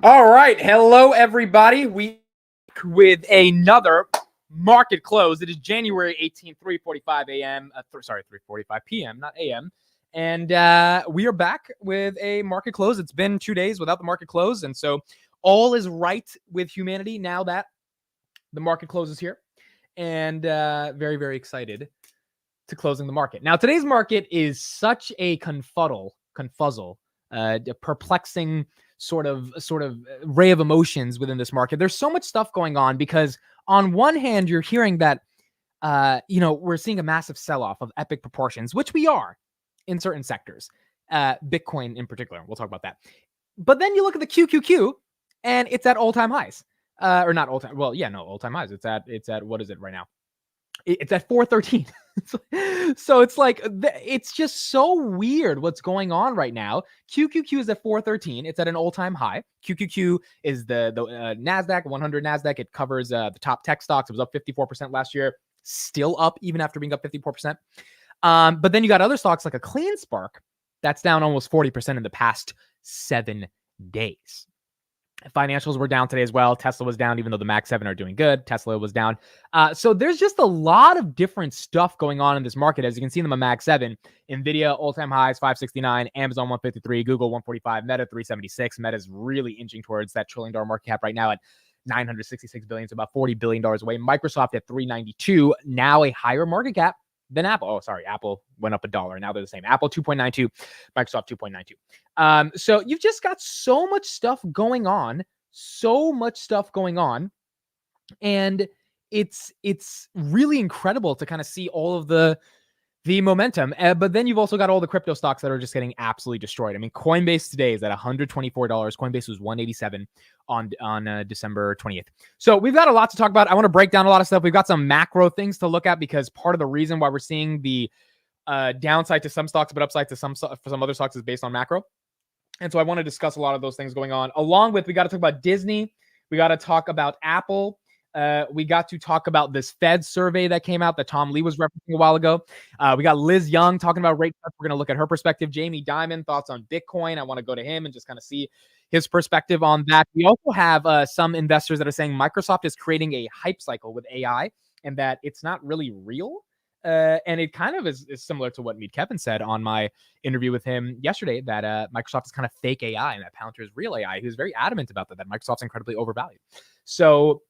All right. Hello, everybody. We with another market close. It is January 18th, 3:45 a.m. 3:45 p.m., not a.m. And we are back with a market close. It's been 2 days without the market close. And so all is right with humanity now that the market closes here. And very, very excited to closing the market. Now, today's market is such a confuzzle, perplexing sort of ray of emotions within this market. There's so much stuff going on because on one hand, you're hearing that, we're seeing a massive sell-off of epic proportions, which we are in certain sectors, Bitcoin in particular. We'll talk about that. But then you look at the QQQ and it's at all-time highs. Or not all-time. Well, yeah, no, all-time highs. It's at what is it right now? It's at 413. So it's like, it's just so weird what's going on right now. QQQ is at 413. It's at an all-time high. QQQ is the NASDAQ, 100 NASDAQ. It covers the top tech stocks. It was up 54% last year. Still up, even after being up 54%. But then you got other stocks like a CleanSpark that's down almost 40% in the past 7 days. Financials were down today as well. Tesla was down, even though the Max 7 are doing good. Tesla was down. So there's just a lot of different stuff going on in this market. As you can see in the Max 7, Nvda all-time highs, 569, Amazon 153, Google 145, Meta 376. Meta's really inching towards that $1 trillion market cap right now at $966 billion. It's about $40 billion away. Microsoft at 392, now a higher market cap than Apple. Oh, sorry. Apple went up $1. Now they're the same. Apple 2.92, Microsoft 2.92. So you've just got so much stuff going on, and it's really incredible to kind of see all of the momentum. But then you've also got all the crypto stocks that are just getting absolutely destroyed. I mean, Coinbase today is at $124. Coinbase was $187 on December 20th. So we've got a lot to talk about. I want to break down a lot of stuff. We've got some macro things to look at because part of the reason why we're seeing the downside to some stocks but upside to some other stocks is based on macro. And so I want to discuss a lot of those things going on. Along with, we got to talk about Disney. We got to talk about Apple. We got to talk about this Fed survey that came out that Tom Lee was referencing a while ago. We got Liz Young talking about rate cuts. We're going to look at her perspective. Jamie Dimon, thoughts on Bitcoin. I want to go to him and just kind of see his perspective on that. We also have some investors that are saying Microsoft is creating a hype cycle with AI and that it's not really real. And it kind of is similar to what Meet Kevin said on my interview with him yesterday, that Microsoft is kind of fake AI and that Palantir is real AI. He was very adamant about that Microsoft's incredibly overvalued. So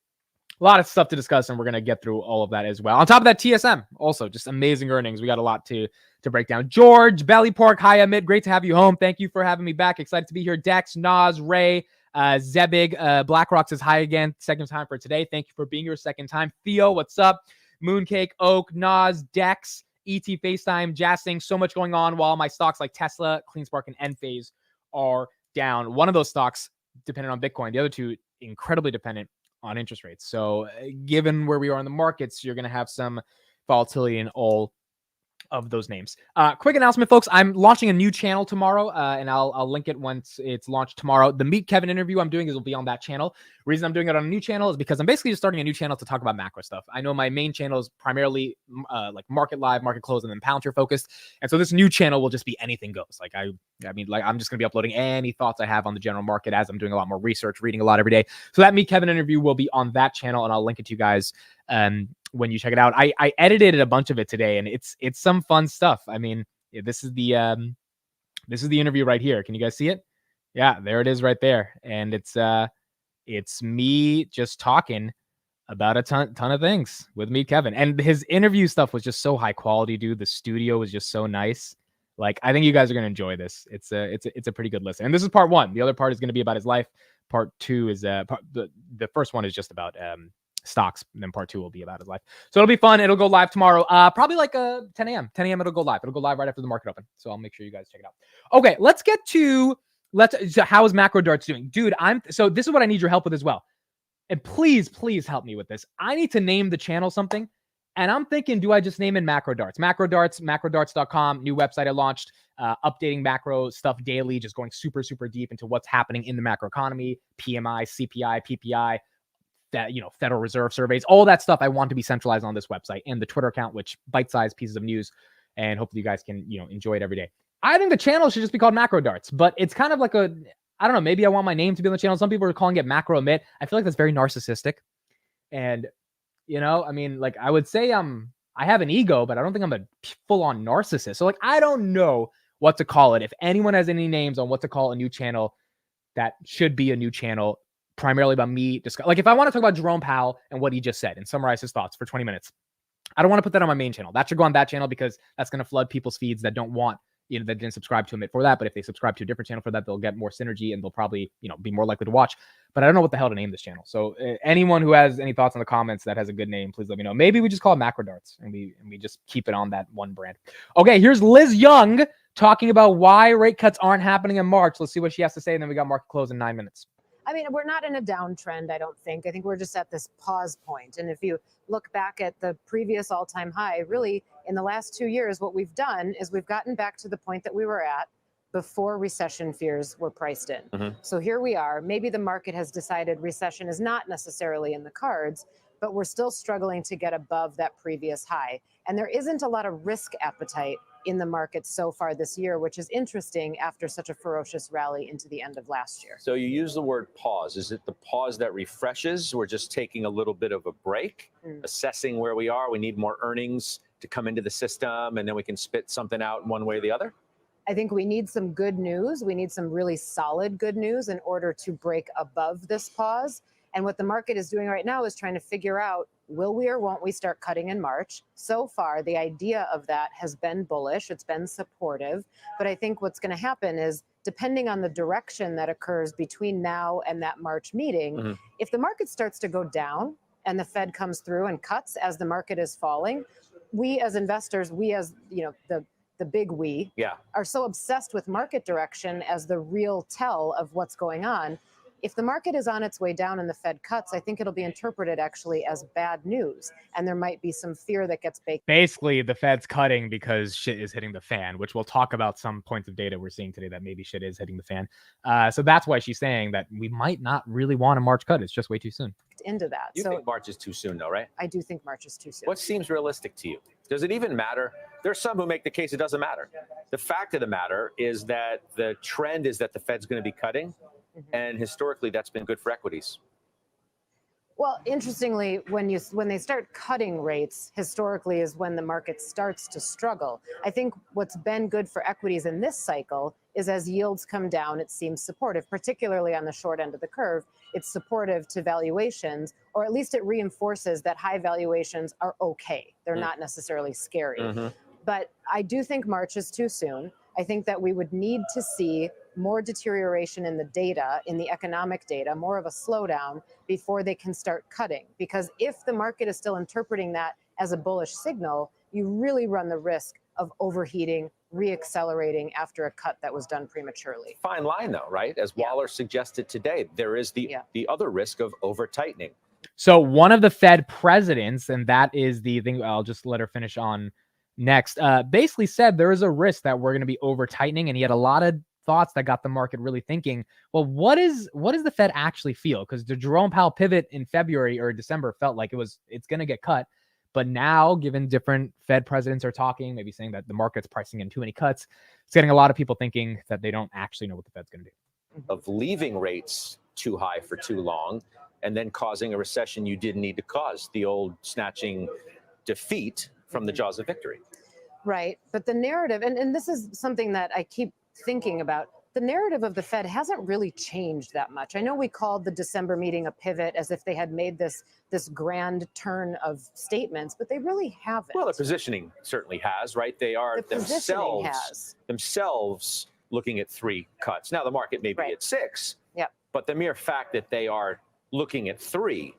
a lot of stuff to discuss, and we're going to get through all of that as well. On top of that, TSM, also just amazing earnings. We got a lot to break down. George, Belly Pork, hi, Amit. Great to have you home. Thank you for having me back. Excited to be here. Dex, Nas, Ray, Zebig, BlackRock says hi again. Second time for today. Thank you for being here. Second time. Theo, what's up? Mooncake, Oak, Nas, Dex, ET, FaceTime, Jassing. So much going on while my stocks like Tesla, CleanSpark, and Enphase are down. One of those stocks dependent on Bitcoin. The other two incredibly dependent on interest rates. So given where we are in the markets, you're going to have some volatility in all of those names. Quick announcement, folks. I'm launching a new channel tomorrow, and I'll link it once it's launched tomorrow. The Meet Kevin interview I'm doing will be on that channel. Reason I'm doing it on a new channel is because I'm basically just starting a new channel to talk about macro stuff. I know my main channel is primarily like market live, market close, and then Palantir focused. And so this new channel will just be anything goes. Like I'm just going to be uploading any thoughts I have on the general market as I'm doing a lot more research, reading a lot every day. So that Meet Kevin interview will be on that channel, and I'll link it to you guys when you check it out. I edited a bunch of it today, and it's some fun stuff. I mean, this is the interview right here. Can you guys see it? Yeah, there it is right there. And it's me just talking about a ton of things with Meet Kevin. And his interview stuff was just so high quality, dude. The studio was just so nice. Like, I think you guys are going to enjoy this. It's a pretty good listen. And this is part one. The other part is going to be about his life. Part two is the first one is just about stocks, and then part two will be about his life. So it'll be fun. It'll go live tomorrow, probably like 10 a.m. It'll go live. It'll go live right after the market open. So I'll make sure you guys check it out. Okay, so how is Macro Darts doing? Dude, so this is what I need your help with as well. And please help me with this. I need to name the channel something. And I'm thinking, do I just name it Macro Darts? Macro Darts, macrodarts.com, new website I launched, updating macro stuff daily, just going super, super deep into what's happening in the macro economy, PMI, CPI, PPI, that, Federal Reserve surveys, all that stuff I want to be centralized on this website, and the Twitter account, which bite-sized pieces of news, and hopefully you guys can, enjoy it every day. I think the channel should just be called Macro Darts, but it's kind of like I don't know, maybe I want my name to be on the channel. Some people are calling it macro emit. I feel like that's very narcissistic. And, I mean, like I would say I have an ego, but I don't think I'm a full-on narcissist. So like, I don't know what to call it. If anyone has any names on what to call a new channel that should be a new channel, primarily about me, like if I want to talk about Jerome Powell and what he just said and summarize his thoughts for 20 minutes, I don't want to put that on my main channel. That should go on that channel because that's going to flood people's feeds that don't want, that didn't subscribe to him for that. But if they subscribe to a different channel for that, they'll get more synergy and they'll probably, be more likely to watch. But I don't know what the hell to name this channel. So anyone who has any thoughts in the comments that has a good name, please let me know. Maybe we just call it Macro Darts and we just keep it on that one brand. Okay, here's Liz Young talking about why rate cuts aren't happening in March. Let's see what she has to say. And then we got market close in 9 minutes. I mean, we're not in a downtrend, I don't think. I think we're just at this pause point. And if you look back at the previous all-time high, really, in the last 2 years, what we've done is we've gotten back to the point that we were at before recession fears were priced in. Mm-hmm. So here we are. Maybe the market has decided recession is not necessarily in the cards, but we're still struggling to get above that previous high. And there isn't a lot of risk appetite in the market so far this year, which is interesting after such a ferocious rally into the end of last year. So you use the word pause. Is it the pause that refreshes? We're just taking a little bit of a break, assessing where we are. We need more earnings to come into the system, and then we can spit something out one way or the other? I think we need some good news. We need some really solid good news in order to break above this pause. And what the market is doing right now is trying to figure out, will we or won't we start cutting in March? So far, the idea of that has been bullish. It's been supportive. But I think what's going to happen is, depending on the direction that occurs between now and that March meeting, if the market starts to go down and the Fed comes through and cuts as the market is falling, we as investors, we as, the big we, are so obsessed with market direction as the real tell of what's going on. If the market is on its way down and the Fed cuts, I think it'll be interpreted actually as bad news. And there might be some fear that gets baked. Basically, the Fed's cutting because shit is hitting the fan, which we'll talk about some points of data we're seeing today that maybe shit is hitting the fan. So that's why she's saying that we might not really want a March cut. It's just way too soon. Into that. You think March is too soon, though, right? I do think March is too soon. What seems realistic to you? Does it even matter? There's some who make the case it doesn't matter. The fact of the matter is that the trend is that the Fed's going to be cutting. And historically, that's been good for equities. Well, interestingly, when they start cutting rates, historically is when the market starts to struggle. I think what's been good for equities in this cycle is as yields come down, it seems supportive, particularly on the short end of the curve. It's supportive to valuations, or at least it reinforces that high valuations are okay. They're not necessarily scary. But I do think March is too soon. I think that we would need to see more deterioration in the data, in the economic data, more of a slowdown before they can start cutting. Because if the market is still interpreting that as a bullish signal, you really run the risk of overheating, reaccelerating after a cut that was done prematurely. Fine line, though, right? As Waller suggested today, there is the other risk of over-tightening. So one of the Fed presidents, and that is the thing, I'll just let her finish on next, basically said there is a risk that we're going to be over-tightening, and he had a lot of thoughts that got the market really thinking, well, what does the Fed actually feel? Because the Jerome Powell pivot in February or December felt like it's going to get cut. But now, given different Fed presidents are talking, maybe saying that the market's pricing in too many cuts, it's getting a lot of people thinking that they don't actually know what the Fed's going to do. Of leaving rates too high for too long and then causing a recession you didn't need to cause, the old snatching defeat from the jaws of victory. Right. But the narrative, and this is something that I keep thinking about, the narrative of the Fed hasn't really changed that much. I know we called the December meeting a pivot as if they had made this grand turn of statements, but they really haven't. Well, the positioning certainly has, right? They are themselves looking at 3 cuts. Now, the market may be at 6, but the mere fact that they are looking at 3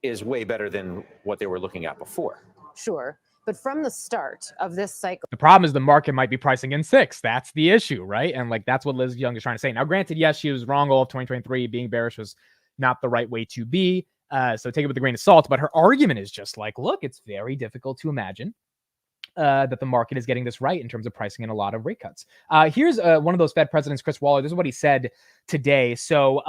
is way better than what they were looking at before. Sure. But from the start of this cycle, the problem is the market might be pricing in 6. That's the issue, right? And like, that's what Liz Young is trying to say. Now, granted, yes, she was wrong all of 2023. Being bearish was not the right way to be. So take it with a grain of salt. But her argument is just like, look, it's very difficult to imagine that the market is getting this right in terms of pricing in a lot of rate cuts. Here's one of those Fed presidents, Chris Waller. This is what he said today. So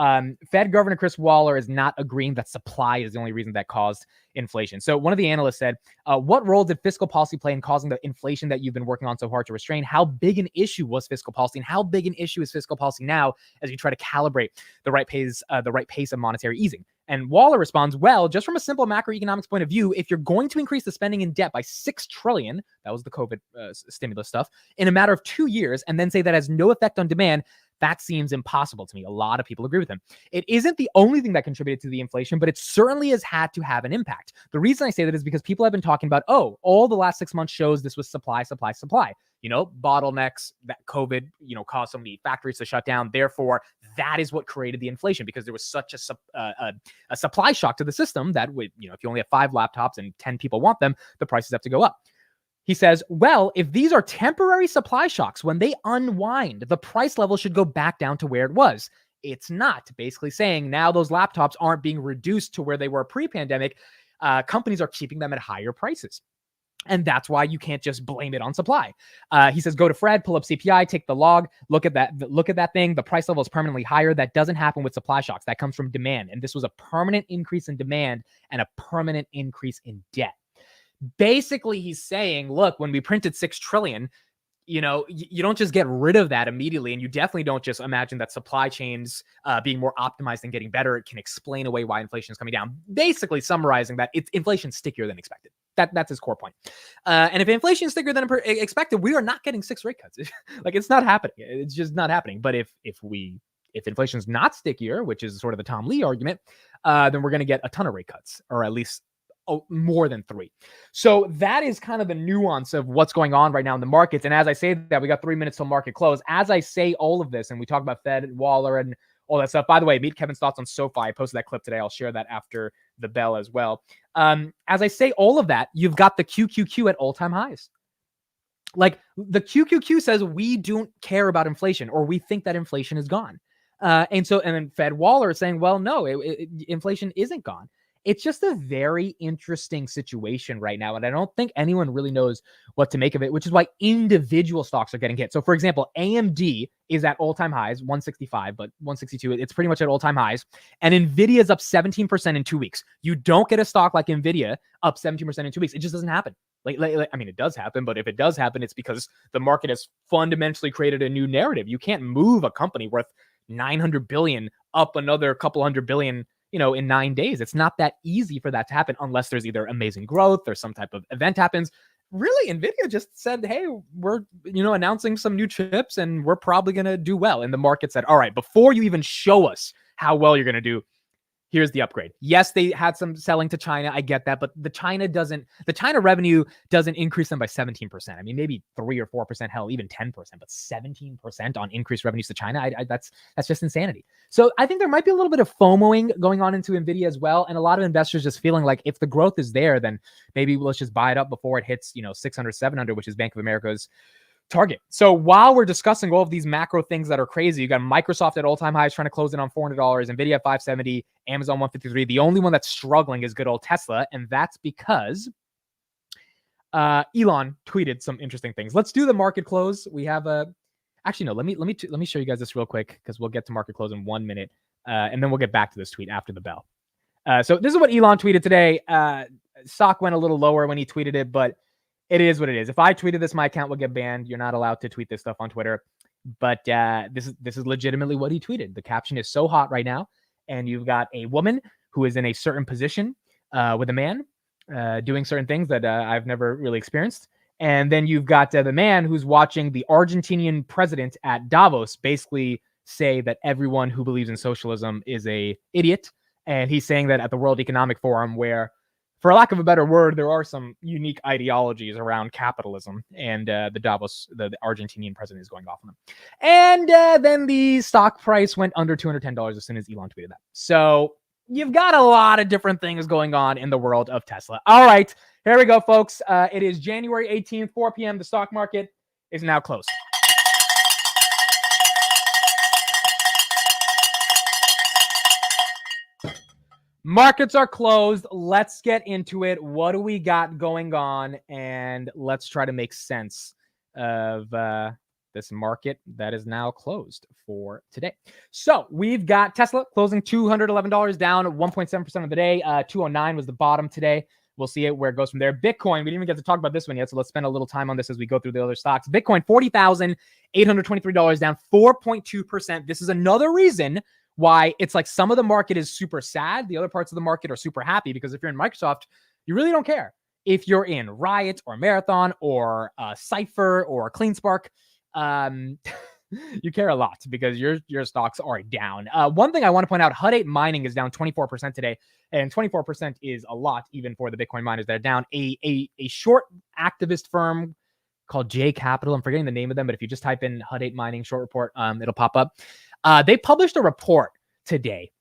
Fed Governor Chris Waller is not agreeing that supply is the only reason that caused inflation. So one of the analysts said, what role did fiscal policy play in causing the inflation that you've been working on so hard to restrain? How big an issue was fiscal policy, and how big an issue is fiscal policy now as you try to calibrate the right pace of monetary easing? And Waller responds, well, just from a simple macroeconomics point of view, if you're going to increase the spending in debt by $6 trillion, that was the COVID stimulus stuff, in a matter of 2 years, and then say that has no effect on demand, that seems impossible to me. A lot of people agree with him. It isn't the only thing that contributed to the inflation, but it certainly has had to have an impact. The reason I say that is because people have been talking about, all the last 6 months shows this was supply. Bottlenecks, that COVID, caused so many factories to shut down. Therefore, that is what created the inflation, because there was such a supply shock to the system that if you only have 5 laptops and 10 people want them, the prices have to go up. He says, well, if these are temporary supply shocks, when they unwind, the price level should go back down to where it was. It's not. Basically saying now those laptops aren't being reduced to where they were pre-pandemic. Companies are keeping them at higher prices. And that's why you can't just blame it on supply. He says, go to Fred, pull up CPI, take the log, look at that thing. The price level is permanently higher. That doesn't happen with supply shocks. That comes from demand. And this was a permanent increase in demand and a permanent increase in debt. Basically, he's saying, look, when we printed $6 trillion, you don't just get rid of that immediately. And you definitely don't just imagine that supply chains being more optimized and getting better, it can explain away why inflation is coming down. Basically summarizing that, inflation's stickier than expected. That's his core point. And if inflation is stickier than expected, we are not getting 6 rate cuts. It's not happening. It's just not happening. But if inflation's not stickier, which is sort of the Tom Lee argument, then we're going to get a ton of rate cuts, or at least more than 3. So that is kind of the nuance of what's going on right now in the markets. And as I say that, we got 3 minutes till market close. As I say all of this, and we talk about Fed and Waller and all that stuff. By the way, meet Kevin's thoughts on SOFI. I posted that clip today. I'll share that after the bell as well. As I say all of that, you've got the QQQ at all-time highs. Like, the QQQ says we don't care about inflation, or we think that inflation is gone. And then Fed Waller is saying, well, no, inflation isn't gone. It's just a very interesting situation right now. And I don't think anyone really knows what to make of it, which is why individual stocks are getting hit. So for example, AMD is at all-time highs, 165, but 162, it's pretty much at all-time highs. And Nvda is up 17% in 2 weeks. You don't get a stock like Nvda up 17% in 2 weeks. It just doesn't happen. It does happen, but if it does happen, it's because the market has fundamentally created a new narrative. You can't move a company worth 900 billion up another couple hundred billion in 9 days. It's not that easy for that to happen unless there's either amazing growth or some type of event happens. Really, Nvidia just said, hey, we're, announcing some new chips and we're probably going to do well. And the market said, all right, before you even show us how well you're going to do, here's the upgrade. Yes, they had some selling to China. I get that. But the China revenue doesn't increase them by 17%. I mean, maybe 3 or 4%, hell, even 10%, but 17% on increased revenues to China. That's just insanity. So I think there might be a little bit of FOMOing going on into Nvidia as well. And a lot of investors just feeling like if the growth is there, then maybe let's just buy it up before it hits, 600, 700, which is Bank of America's target. So while we're discussing all of these macro things that are crazy, you got Microsoft at all-time highs trying to close in on $400, Nvidia at 570, Amazon 153. The only one that's struggling is good old Tesla, and that's because Elon tweeted some interesting things. Let's do the market close. We have let me show you guys this real quick, because we'll get to market close in 1 minute, and then we'll get back to this tweet after the bell. So this is what Elon tweeted today. Stock went a little lower when he tweeted it, but it is what it is. If I tweeted this, my account will get banned. You're not allowed to tweet this stuff on Twitter. But this is legitimately what he tweeted. The caption is so hot right now. And you've got a woman who is in a certain position with a man doing certain things that I've never really experienced. And then you've got the man who's watching the Argentinian president at Davos basically say that everyone who believes in socialism is a idiot. And he's saying that at the World Economic Forum, where, for lack of a better word, there are some unique ideologies around capitalism, and the Argentinian president is going off on them. And then the stock price went under $210 as soon as Elon tweeted that. So you've got a lot of different things going on in the world of Tesla. All right, here we go, folks. It is January 18th, 4 p.m. The stock market is now closed. Markets are closed. Let's get into it. What do we got going on? And let's try to make sense of this market that is now closed for today. So we've got Tesla closing $211 down 1.7% of the day. 209 was the bottom today. We'll see where it goes from there. Bitcoin, we didn't even get to talk about this one yet, so let's spend a little time on this as we go through the other stocks. Bitcoin, $40,823 down 4.2%. This is another reason why it's like some of the market is super sad. The other parts of the market are super happy, because if you're in Microsoft, you really don't care. If you're in Riot or Marathon or Cypher or CleanSpark, you care a lot because your stocks are down. One thing I want to point out, Hut 8 mining is down 24% today, and 24% is a lot even for the Bitcoin miners that are down. A short activist firm called J Capital, I'm forgetting the name of them, but if you just type in Hut 8 mining short report, it'll pop up. They published a report today.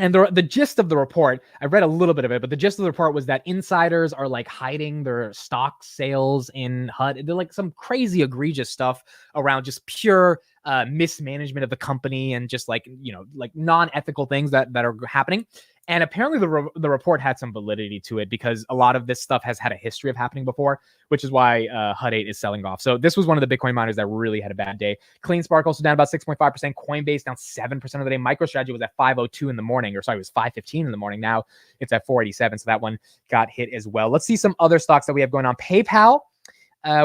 And the gist of the report, I read a little bit of it, but the gist of the report was that insiders are like hiding their stock sales in Hut. They're like some crazy egregious stuff around just pure mismanagement of the company and just like, like non-ethical things that are happening. And apparently the report had some validity to it, because a lot of this stuff has had a history of happening before, which is why Hut 8 is selling off. So this was one of the Bitcoin miners that really had a bad day. CleanSpark also down about 6.5%. Coinbase down 7% of the day. MicroStrategy was at 502 in the morning, or sorry, it was 515 in the morning. Now it's at 487. So that one got hit as well. Let's see some other stocks that we have going on. PayPal.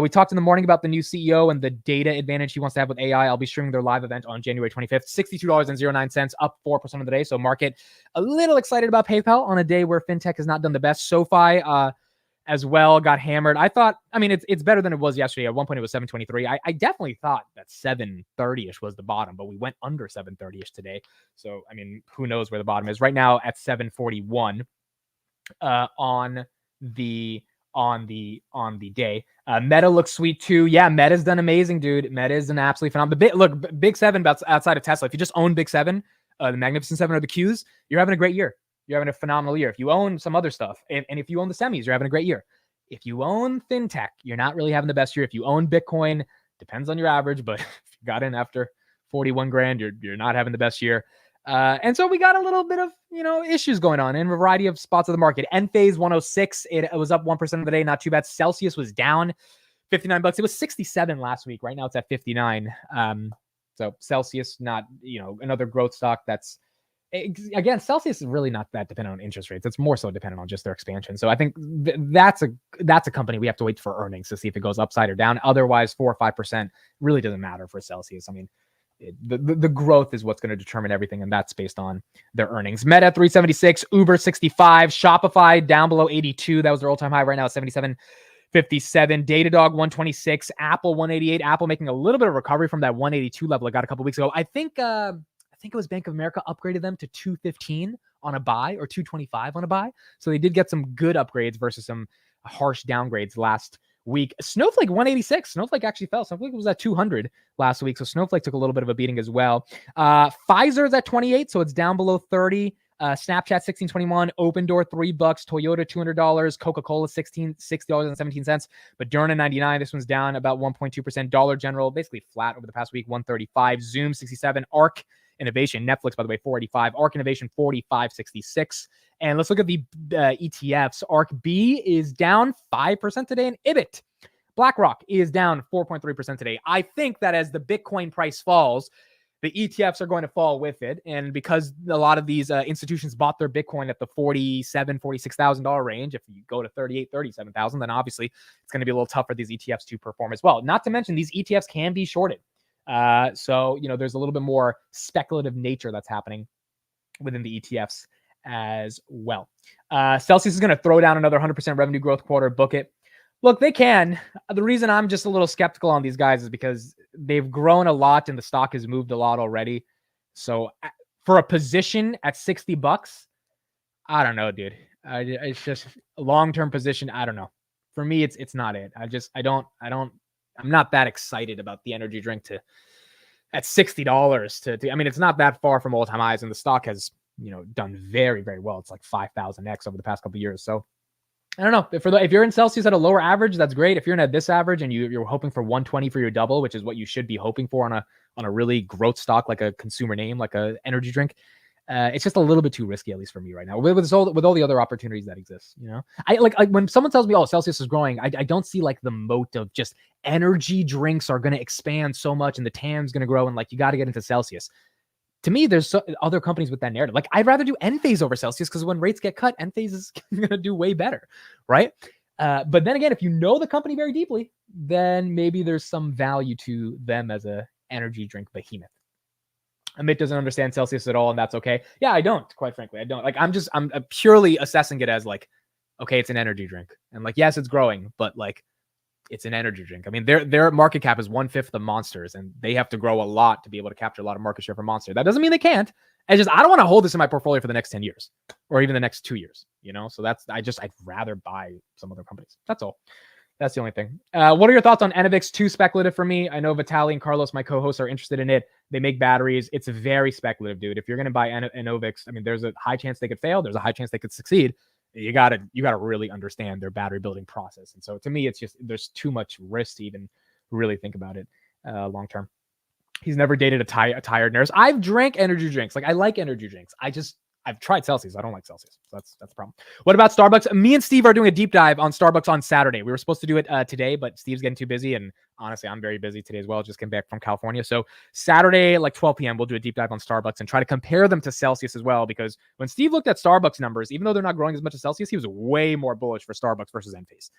We talked in the morning about the new CEO and the data advantage he wants to have with AI. I'll be streaming their live event on January 25th. $62.09, up 4% of the day. So market a little excited about PayPal on a day where fintech has not done the best. SOFI as well got hammered. I thought, it's better than it was yesterday. At one point it was 723. I definitely thought that 730-ish was the bottom, but we went under 730-ish today. So, who knows where the bottom is. Right now at 741 on the day. Meta looks sweet too. Yeah, Meta's done amazing, dude. Meta is an absolutely phenomenal. Big Seven outside of Tesla. If you just own Big Seven, the Magnificent Seven or the Qs, you're having a great year. You're having a phenomenal year. If you own some other stuff, and if you own the semis, you're having a great year. If you own fintech, you're not really having the best year. If you own Bitcoin, depends on your average, but if you got in after 41 grand, you're not having the best year. And so we got a little bit of, issues going on in a variety of spots of the market. Enphase 106, it was up 1% of the day, not too bad. Celsius was down $59. It was 67 last week. Right now it's at 59. So Celsius, not, another growth stock that's, again, Celsius is really not that dependent on interest rates. It's more so dependent on just their expansion. So I think that's a company we have to wait for earnings to see if it goes upside or down. Otherwise, 4 or 5% really doesn't matter for Celsius. The growth is what's going to determine everything, and that's based on their earnings. Meta 376, Uber 65, Shopify down below 82. That was their all-time high. Right now, 77.57. Datadog 126, Apple 188. Apple making a little bit of recovery from that 182 level it got a couple weeks ago. I think it was Bank of America upgraded them to 215 on a buy, or 225 on a buy. So they did get some good upgrades versus some harsh downgrades last week. Snowflake 186. Snowflake actually fell. Snowflake was at 200 last week. So Snowflake took a little bit of a beating as well. Pfizer's at 28. So it's down below 30. Snapchat 1621, Open Door $3, Toyota $200, Coca-Cola $6.17, Moderna 99. This one's down about 1.2%. Dollar General basically flat over the past week, 135. Zoom 67. Arc Innovation, Netflix, by the way, 485. Arc Innovation 45.66. And let's look at the ETFs. Arc B is down 5% today, and IBIT, BlackRock, is down 4.3% today. I think that as the Bitcoin price falls, the ETFs are going to fall with it. And because a lot of these institutions bought their Bitcoin at the $47,000, $46,000 range, if you go to $38,000, $37,000, then obviously it's going to be a little tough for these ETFs to perform as well. Not to mention these ETFs can be shorted. So, there's a little bit more speculative nature that's happening within the ETFs as well. Celsius is going to throw down another 100% revenue growth quarter, book it. Look, they can. The reason I'm just a little skeptical on these guys is because they've grown a lot and the stock has moved a lot already. So for a position at $60, I don't know, dude. It's just a long-term position. I don't know. For me, it's not it. I'm not that excited about the energy drink at $60 to it's not that far from all-time highs, and the stock has, done very, very well. It's like 5,000x over the past couple of years. So I don't know. If you're in Celsius at a lower average, that's great. If you're in at this average and you're hoping for 120 for your double, which is what you should be hoping for on a really growth stock, like a consumer name, like a energy drink, It's just a little bit too risky, at least for me right now, with all the other opportunities that exist. I like when someone tells me, "Oh, Celsius is growing," I don't see like the moat of just energy drinks are going to expand so much and the TAM's going to grow and like you got to get into Celsius. To me, there's other companies with that narrative. Like I'd rather do Enphase over Celsius because when rates get cut, Enphase is going to do way better, right? But then again, if you know the company very deeply, then maybe there's some value to them as a energy drink behemoth. Amit doesn't understand Celsius at all, and that's okay. Yeah, I don't, quite frankly. I don't. Like, I'm purely assessing it as like, okay, it's an energy drink. And like, yes, it's growing, but like, it's an energy drink. I mean, their market cap is 1/5 of Monster's, and they have to grow a lot to be able to capture a lot of market share from Monster. That doesn't mean they can't. I don't want to hold this in my portfolio for the next 10 years or even the next 2 years, So I'd rather buy some other companies. That's all. That's the only thing. What are your thoughts on Enovix? Too speculative for me. I know Vitaly and Carlos, my co-hosts, are interested in it. They make batteries. It's very speculative, dude. If you're going to buy Enovix, I mean, there's a high chance they could fail. There's a high chance they could succeed. You gotta really understand their battery building process. And so to me, it's just, there's too much risk to even really think about it long term. He's never dated a tired nurse. I've drank energy drinks. Like I like energy drinks. I've tried Celsius. I don't like Celsius. So that's the problem. What about Starbucks? Me and Steve are doing a deep dive on Starbucks on Saturday. We were supposed to do it today, but Steve's getting too busy. And honestly, I'm very busy today as well. Just came back from California. So Saturday, like 12 p.m., we'll do a deep dive on Starbucks and try to compare them to Celsius as well. Because when Steve looked at Starbucks numbers, even though they're not growing as much as Celsius, he was way more bullish for Starbucks versus Enphase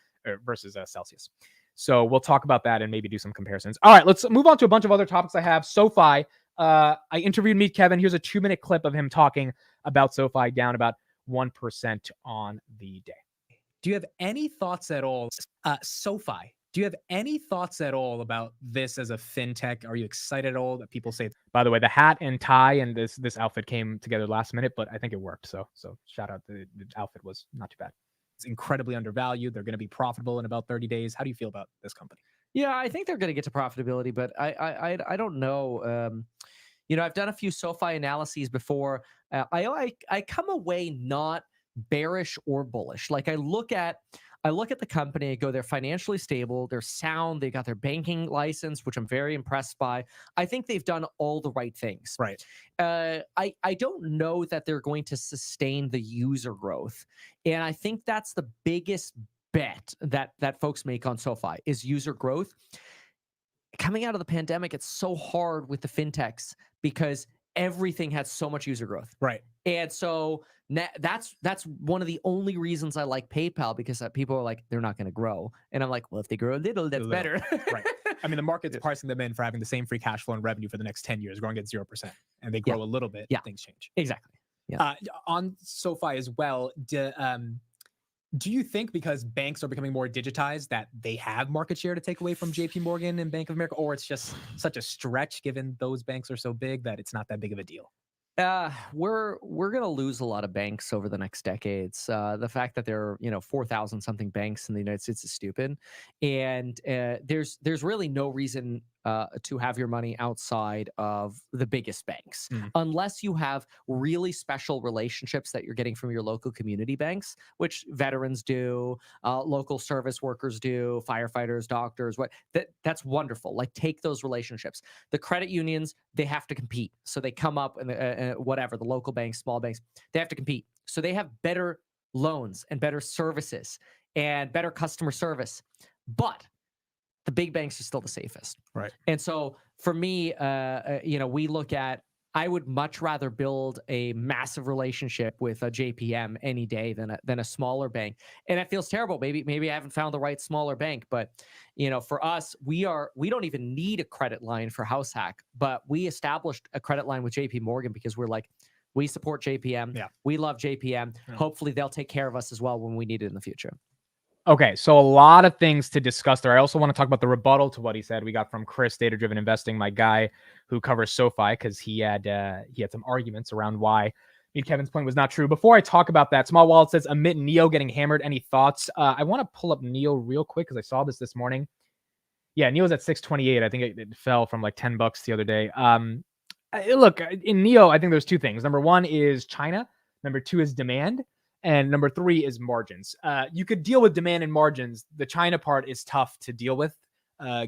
versus Celsius. So we'll talk about that and maybe do some comparisons. All right, let's move on to a bunch of other topics I have. SOFI. I interviewed Meet Kevin. Here's a 2-minute clip of him talking about SOFI, down about 1% on the day. Do you have any thoughts at all? SOFI, do you have any thoughts at all about this as a fintech? Are you excited at all that people say, by the way, the hat and tie and this outfit came together last minute, but I think it worked. So shout out, the outfit was not too bad. It's incredibly undervalued. They're going to be profitable in about 30 days. How do you feel about this company? Yeah, I think they're going to get to profitability, but I don't know. I've done a few SOFI analyses before. I come away not bearish or bullish. Like I look at the company, I go, they're financially stable, they're sound, they got their banking license, which I'm very impressed by. I think they've done all the right things. Right. I don't know that they're going to sustain the user growth. And I think that's the biggest bet that folks make on SOFI is user growth. Coming out of the pandemic, it's so hard with the fintechs because everything had so much user growth. Right. And so that's one of the only reasons I like PayPal, because people are like, they're not going to grow. And I'm like, well, if they grow a little, that's better. Right. I mean, the market's pricing them in for having the same free cash flow and revenue for the next 10 years, growing at 0%. And they grow a little bit, things change. Exactly. Yeah. On SOFI as well, do you think because banks are becoming more digitized that they have market share to take away from JP Morgan and Bank of America, or it's just such a stretch given those banks are so big that it's not that big of a deal? We're going to lose a lot of banks over the next decades. The fact that there are 4,000 something banks in the United States is stupid, and there's really no reason to have your money outside of the biggest banks, unless you have really special relationships that you're getting from your local community banks, which veterans do, local service workers do, firefighters, doctors. That's wonderful. Like, take those relationships. The credit unions, they have to compete, so they come up and whatever, the local banks, small banks, they have to compete, so they have better loans and better services and better customer service, but the big banks are still the safest. Right. And so for me, we look at, I would much rather build a massive relationship with a JPM any day than a smaller bank. And it feels terrible. Maybe I haven't found the right smaller bank, but for us, we don't even need a credit line for House Hack, but we established a credit line with JP Morgan because we're like, we support JPM. Yeah. We love JPM. Yeah. Hopefully they'll take care of us as well when we need it in the future. Okay, so a lot of things to discuss there. I also want to talk about the rebuttal to what he said. We got from Chris, Data Driven Investing, my guy who covers SOFI, because he had some arguments around why Kevin's point was not true. Before I talk about that, Small Wallet says, Amit Neo getting hammered. Any thoughts? I want to pull up Neo real quick because I saw this morning. Yeah, Neo's at 628. I think it fell from like $10 the other day. Look, in Neo, I think there's two things. Number one is China. Number two is demand. And number three is margins. You could deal with demand and margins. The China part is tough to deal with,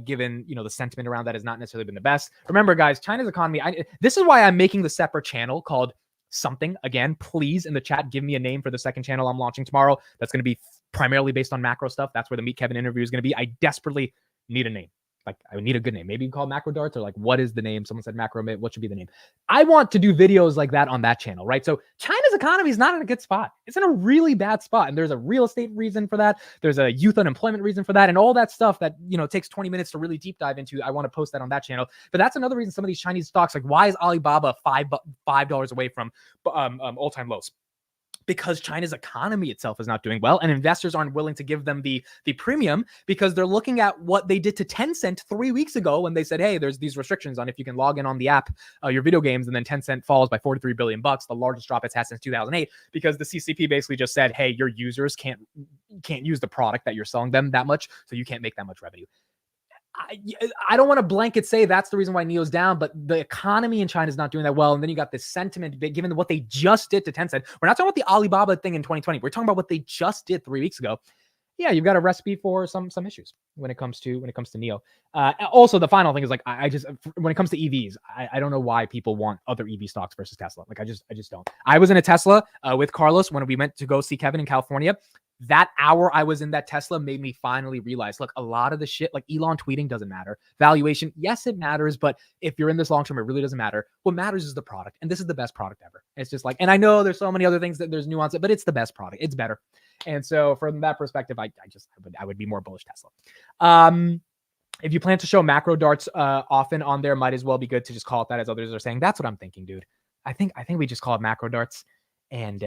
given the sentiment around that has not necessarily been the best. Remember, guys, China's economy. This is why I'm making the separate channel called something. Again, please in the chat, give me a name for the second channel I'm launching tomorrow. That's going to be primarily based on macro stuff. That's where the Meet Kevin interview is going to be. I desperately need a name. Like, I would need a good name. Maybe you can call it Macro Darts, or like, what is the name? Someone said Macro Mitt. What should be the name? I want to do videos like that on that channel, right? So China's economy is not in a good spot. It's in a really bad spot. And there's a real estate reason for that. There's a youth unemployment reason for that. And all that stuff that, you know, takes 20 minutes to really deep dive into. I want to post that on that channel. But that's another reason some of these Chinese stocks, like why is Alibaba $5 away from all-time lows? Because China's economy itself is not doing well, and investors aren't willing to give them the premium because they're looking at what they did to Tencent 3 weeks ago when they said, hey, there's these restrictions on if you can log in on the app, your video games, and then Tencent falls by $43 billion, the largest drop it's had since 2008, because the CCP basically just said, hey, your users can't use the product that you're selling them that much, so you can't make that much revenue. I don't want to blanket say that's the reason why NIO's down, but the economy in China is not doing that well. And then you got this sentiment, given what they just did to Tencent. We're not talking about the Alibaba thing in 2020. We're talking about what they just did 3 weeks ago. Yeah, you've got a recipe for some issues when it comes to NIO. Also, the final thing is like I just when it comes to EVs, I don't know why people want other EV stocks versus Tesla. Like I just don't. I was in a Tesla with Carlos when we went to go see Kevin in California. That hour I was in that Tesla made me finally realize, look, a lot of the shit, like Elon tweeting doesn't matter. Valuation, yes, it matters, but if you're in this long term, it really doesn't matter. What matters is the product, and this is the best product ever. It's just like, and I know there's so many other things that there's nuance, but it's the best product. It's better. And so from that perspective, I would be more bullish Tesla. If you plan to show macro darts often on there, might as well be good to just call it that, as others are saying. That's what I'm thinking, dude. I think we just call it macro darts, and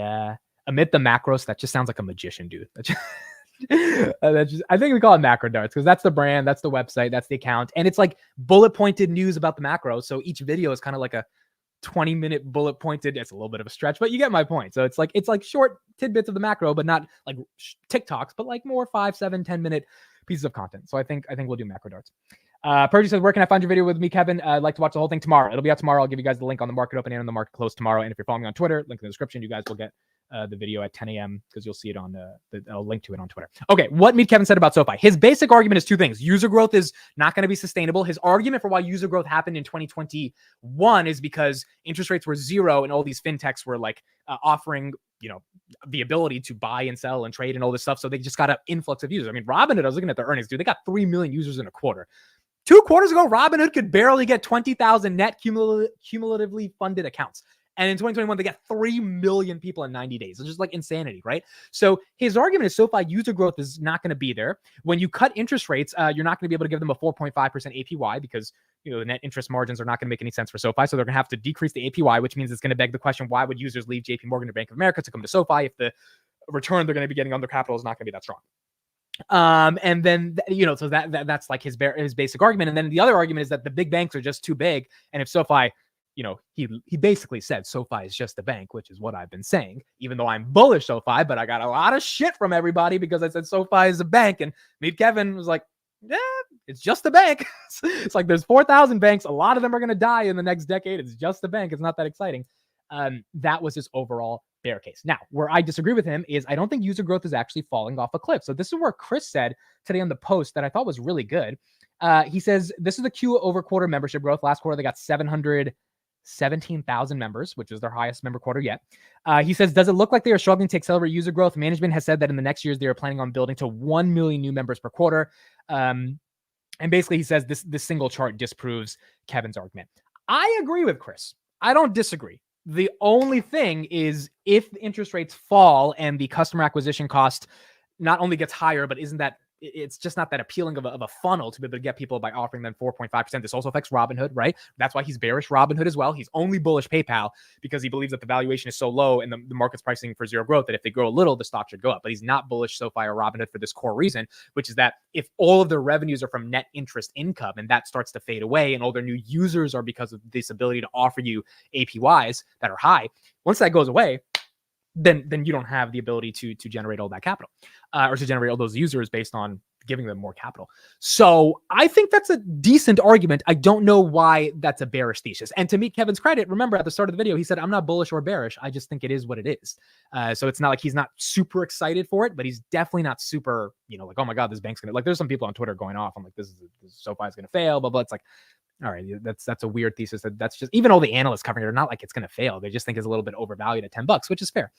amid the macros, that just sounds like a magician, dude. I think we call it macro darts because that's the brand, that's the website, that's the account, and it's like bullet pointed news about the macro. So each video is kind of like a 20-minute bullet pointed. It's a little bit of a stretch, but you get my point. So it's like short tidbits of the macro, but not like TikToks, but like more 5, 7, 10-minute pieces of content. So I think we'll do macro darts. Purdy says, where can I find your video with me, Kevin? I'd like to watch the whole thing tomorrow. It'll be out tomorrow. I'll give you guys the link on the market open and on the market close tomorrow. And if you're following me on Twitter, link in the description, you guys will get the video at 10 a.m. because you'll see it on I'll link to it on Twitter. Okay, what Meet Kevin said about SoFi. His basic argument is two things. User growth is not going to be sustainable. His argument for why user growth happened in 2021 is because interest rates were zero and all these fintechs were like offering, you know, the ability to buy and sell and trade and all this stuff. So they just got an influx of users. I mean, Robinhood, I was looking at their earnings, dude. They got 3 million users in a quarter. 2 quarters ago, Robinhood could barely get 20,000 net cumulatively funded accounts. And in 2021, they got 3 million people in 90 days. It's just like insanity, right? So his argument is SoFi user growth is not going to be there. When you cut interest rates, you're not going to be able to give them a 4.5% APY because, you know, the net interest margins are not going to make any sense for SoFi. So they're going to have to decrease the APY, which means it's going to beg the question, why would users leave JP Morgan or Bank of America to come to SoFi if the return they're going to be getting on their capital is not going to be that strong? And then, you know, so that's like his basic argument. And then the other argument is that the big banks are just too big. And if SoFi, you know, he basically said SoFi is just a bank, which is what I've been saying, even though I'm bullish SoFi, but I got a lot of shit from everybody because I said SoFi is a bank, and Meet Kevin was like, yeah, it's just a bank. It's like there's 4,000 banks. A lot of them are going to die in the next decade. It's just a bank. It's not that exciting. That was his overall bear case. Now, where I disagree with him is I don't think user growth is actually falling off a cliff. So this is where Chris said today on the post that I thought was really good. He says, this is the Q over quarter membership growth. Last quarter, they got 717,000 members, which is their highest member quarter yet. He says, does it look like they are struggling to accelerate user growth? Management has said that in the next years, they are planning on building to 1 million new members per quarter. And basically, he says this single chart disproves Kevin's argument. I agree with Chris. I don't disagree. The only thing is if interest rates fall and the customer acquisition cost not only gets higher, but it's just not that appealing of a funnel to be able to get people by offering them 4.5%. This also affects Robinhood, right? That's why he's bearish Robinhood as well. He's only bullish PayPal because he believes that the valuation is so low and the market's pricing for zero growth that if they grow a little, the stock should go up. But he's not bullish SoFi or Robinhood for this core reason, which is that if all of their revenues are from net interest income and that starts to fade away and all their new users are because of this ability to offer you APYs that are high, once that goes away, then you don't have the ability to generate all that capital or to generate all those users based on giving them more capital. So I think that's a decent argument. I don't know why that's a bearish thesis. And to Meet Kevin's credit, remember at the start of the video, he said, I'm not bullish or bearish. I just think it is what it is. So it's not like he's not super excited for it, but he's definitely not super, like, oh my God, this bank's going to, like, there's some people on Twitter going off. I'm like, this SoFi is going to fail, blah, blah. It's like, all right, that's a weird thesis. That's just, even all the analysts covering it are not like it's going to fail. They just think it's a little bit overvalued at $10, which is fair.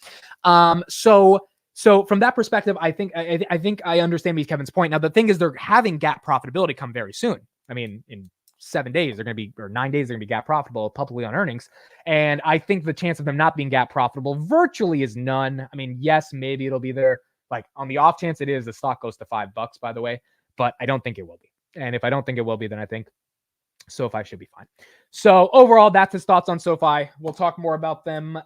So from that perspective, I think I understand Kevin's point. Now, the thing is, they're having GAAP profitability come very soon. I mean, in 7 days, they're going to be, or 9 days, they're going to be GAAP profitable publicly on earnings. And I think the chance of them not being GAAP profitable virtually is none. I mean, yes, maybe it'll be there. Like, on the off chance it is, the stock goes to $5, by the way, but I don't think it will be. And if I don't think it will be, then I think SoFi should be fine. So overall, that's his thoughts on SoFi. We'll talk more about them.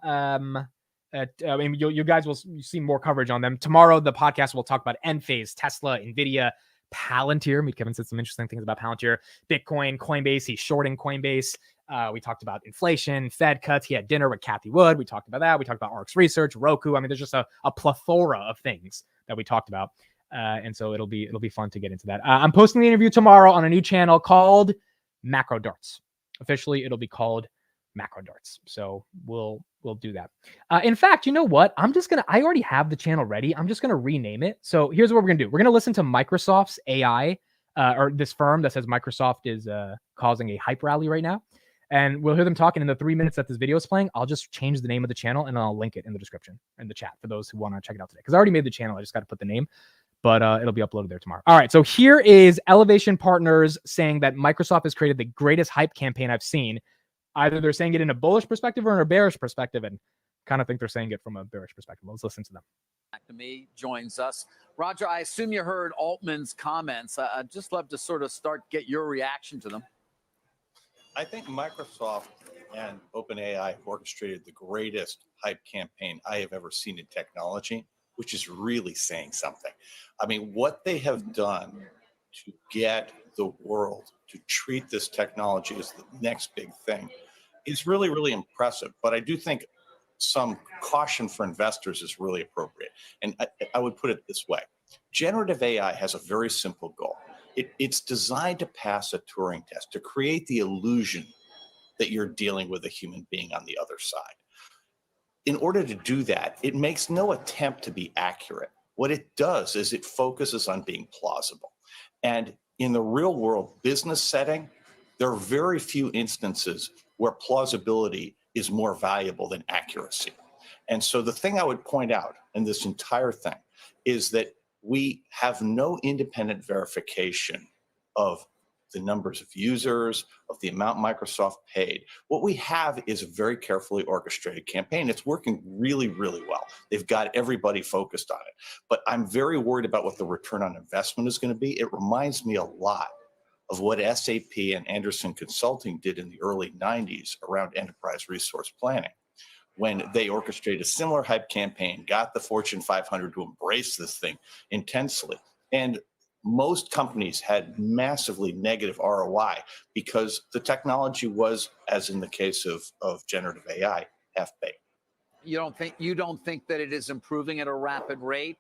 You guys will see more coverage on them tomorrow. The podcast will talk about Enphase, Tesla, Nvda, Palantir. Kevin said some interesting things about Palantir, Bitcoin, Coinbase. He's shorting Coinbase. We talked about inflation, Fed cuts. He had dinner with Cathie Wood. We talked about that. We talked about ARX Research, Roku. I mean, there's just a plethora of things that we talked about. And so it'll be fun to get into that. I'm posting the interview tomorrow on a new channel called Macro Darts. Officially, it'll be called Macro Darts. So we'll do that. In fact, you know what? I already have the channel ready. I'm just going to rename it. So here's what we're going to do. We're going to listen to Microsoft's AI, or this firm that says Microsoft is causing a hype rally right now. And we'll hear them talking in the 3 minutes that this video is playing. I'll just change the name of the channel and I'll link it in the description, in the chat, for those who want to check it out today. Because I already made the channel. I just got to put the name. But it'll be uploaded there tomorrow. All right, so here is Elevation Partners saying that Microsoft has created the greatest hype campaign I've seen. Either they're saying it in a bullish perspective or in a bearish perspective, and kind of think they're saying it from a bearish perspective. Let's listen to them. To me joins us. Roger, I assume you heard Altman's comments. I'd just love to sort of get your reaction to them. I think Microsoft and OpenAI orchestrated the greatest hype campaign I have ever seen in technology, which is really saying something. I mean, what they have done to get the world to treat this technology as the next big thing is really, really impressive. But I do think some caution for investors is really appropriate. And I would put it this way. Generative AI has a very simple goal. It's designed to pass a Turing test, to create the illusion that you're dealing with a human being on the other side. In order to do that, it makes no attempt to be accurate. What it does is it focuses on being plausible. And in the real world business setting, there are very few instances where plausibility is more valuable than accuracy. And so the thing I would point out in this entire thing is that we have no independent verification of the numbers of users, of the amount Microsoft paid. What we have is a very carefully orchestrated campaign. It's working really, really well. They've got everybody focused on it. But I'm very worried about what the return on investment is going to be. It reminds me a lot of what SAP and Anderson Consulting did in the early 90s around enterprise resource planning, when they orchestrated a similar hype campaign, got the Fortune 500 to embrace this thing intensely. And most companies had massively negative ROI because the technology was, as in the case of generative AI, half-baked. You don't think that it is improving at a rapid rate?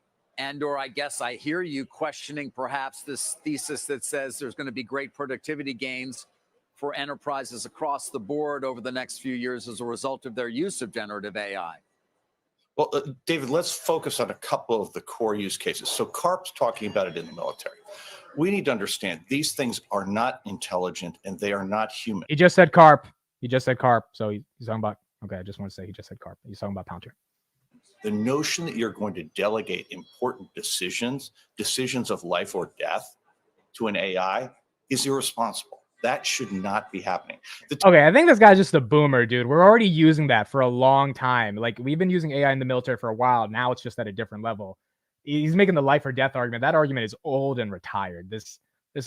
Or I guess I hear you questioning perhaps this thesis that says there's going to be great productivity gains for enterprises across the board over the next few years as a result of their use of generative AI. Well, David, let's focus on a couple of the core use cases. So CARP's talking about it in the military. We need to understand these things are not intelligent and they are not human. He just said CARP. So he's talking about, okay, I just want to say he just said CARP. He's talking about Palantir. The notion that you're going to delegate important decisions of life or death to an AI is irresponsible. That should not be happening. Okay, I think this guy's just a boomer, dude. We're already using that for a long time. Like, we've been using AI in the military for a while. Now it's just at a different level. He's making the life or death argument. That argument is old and retired. This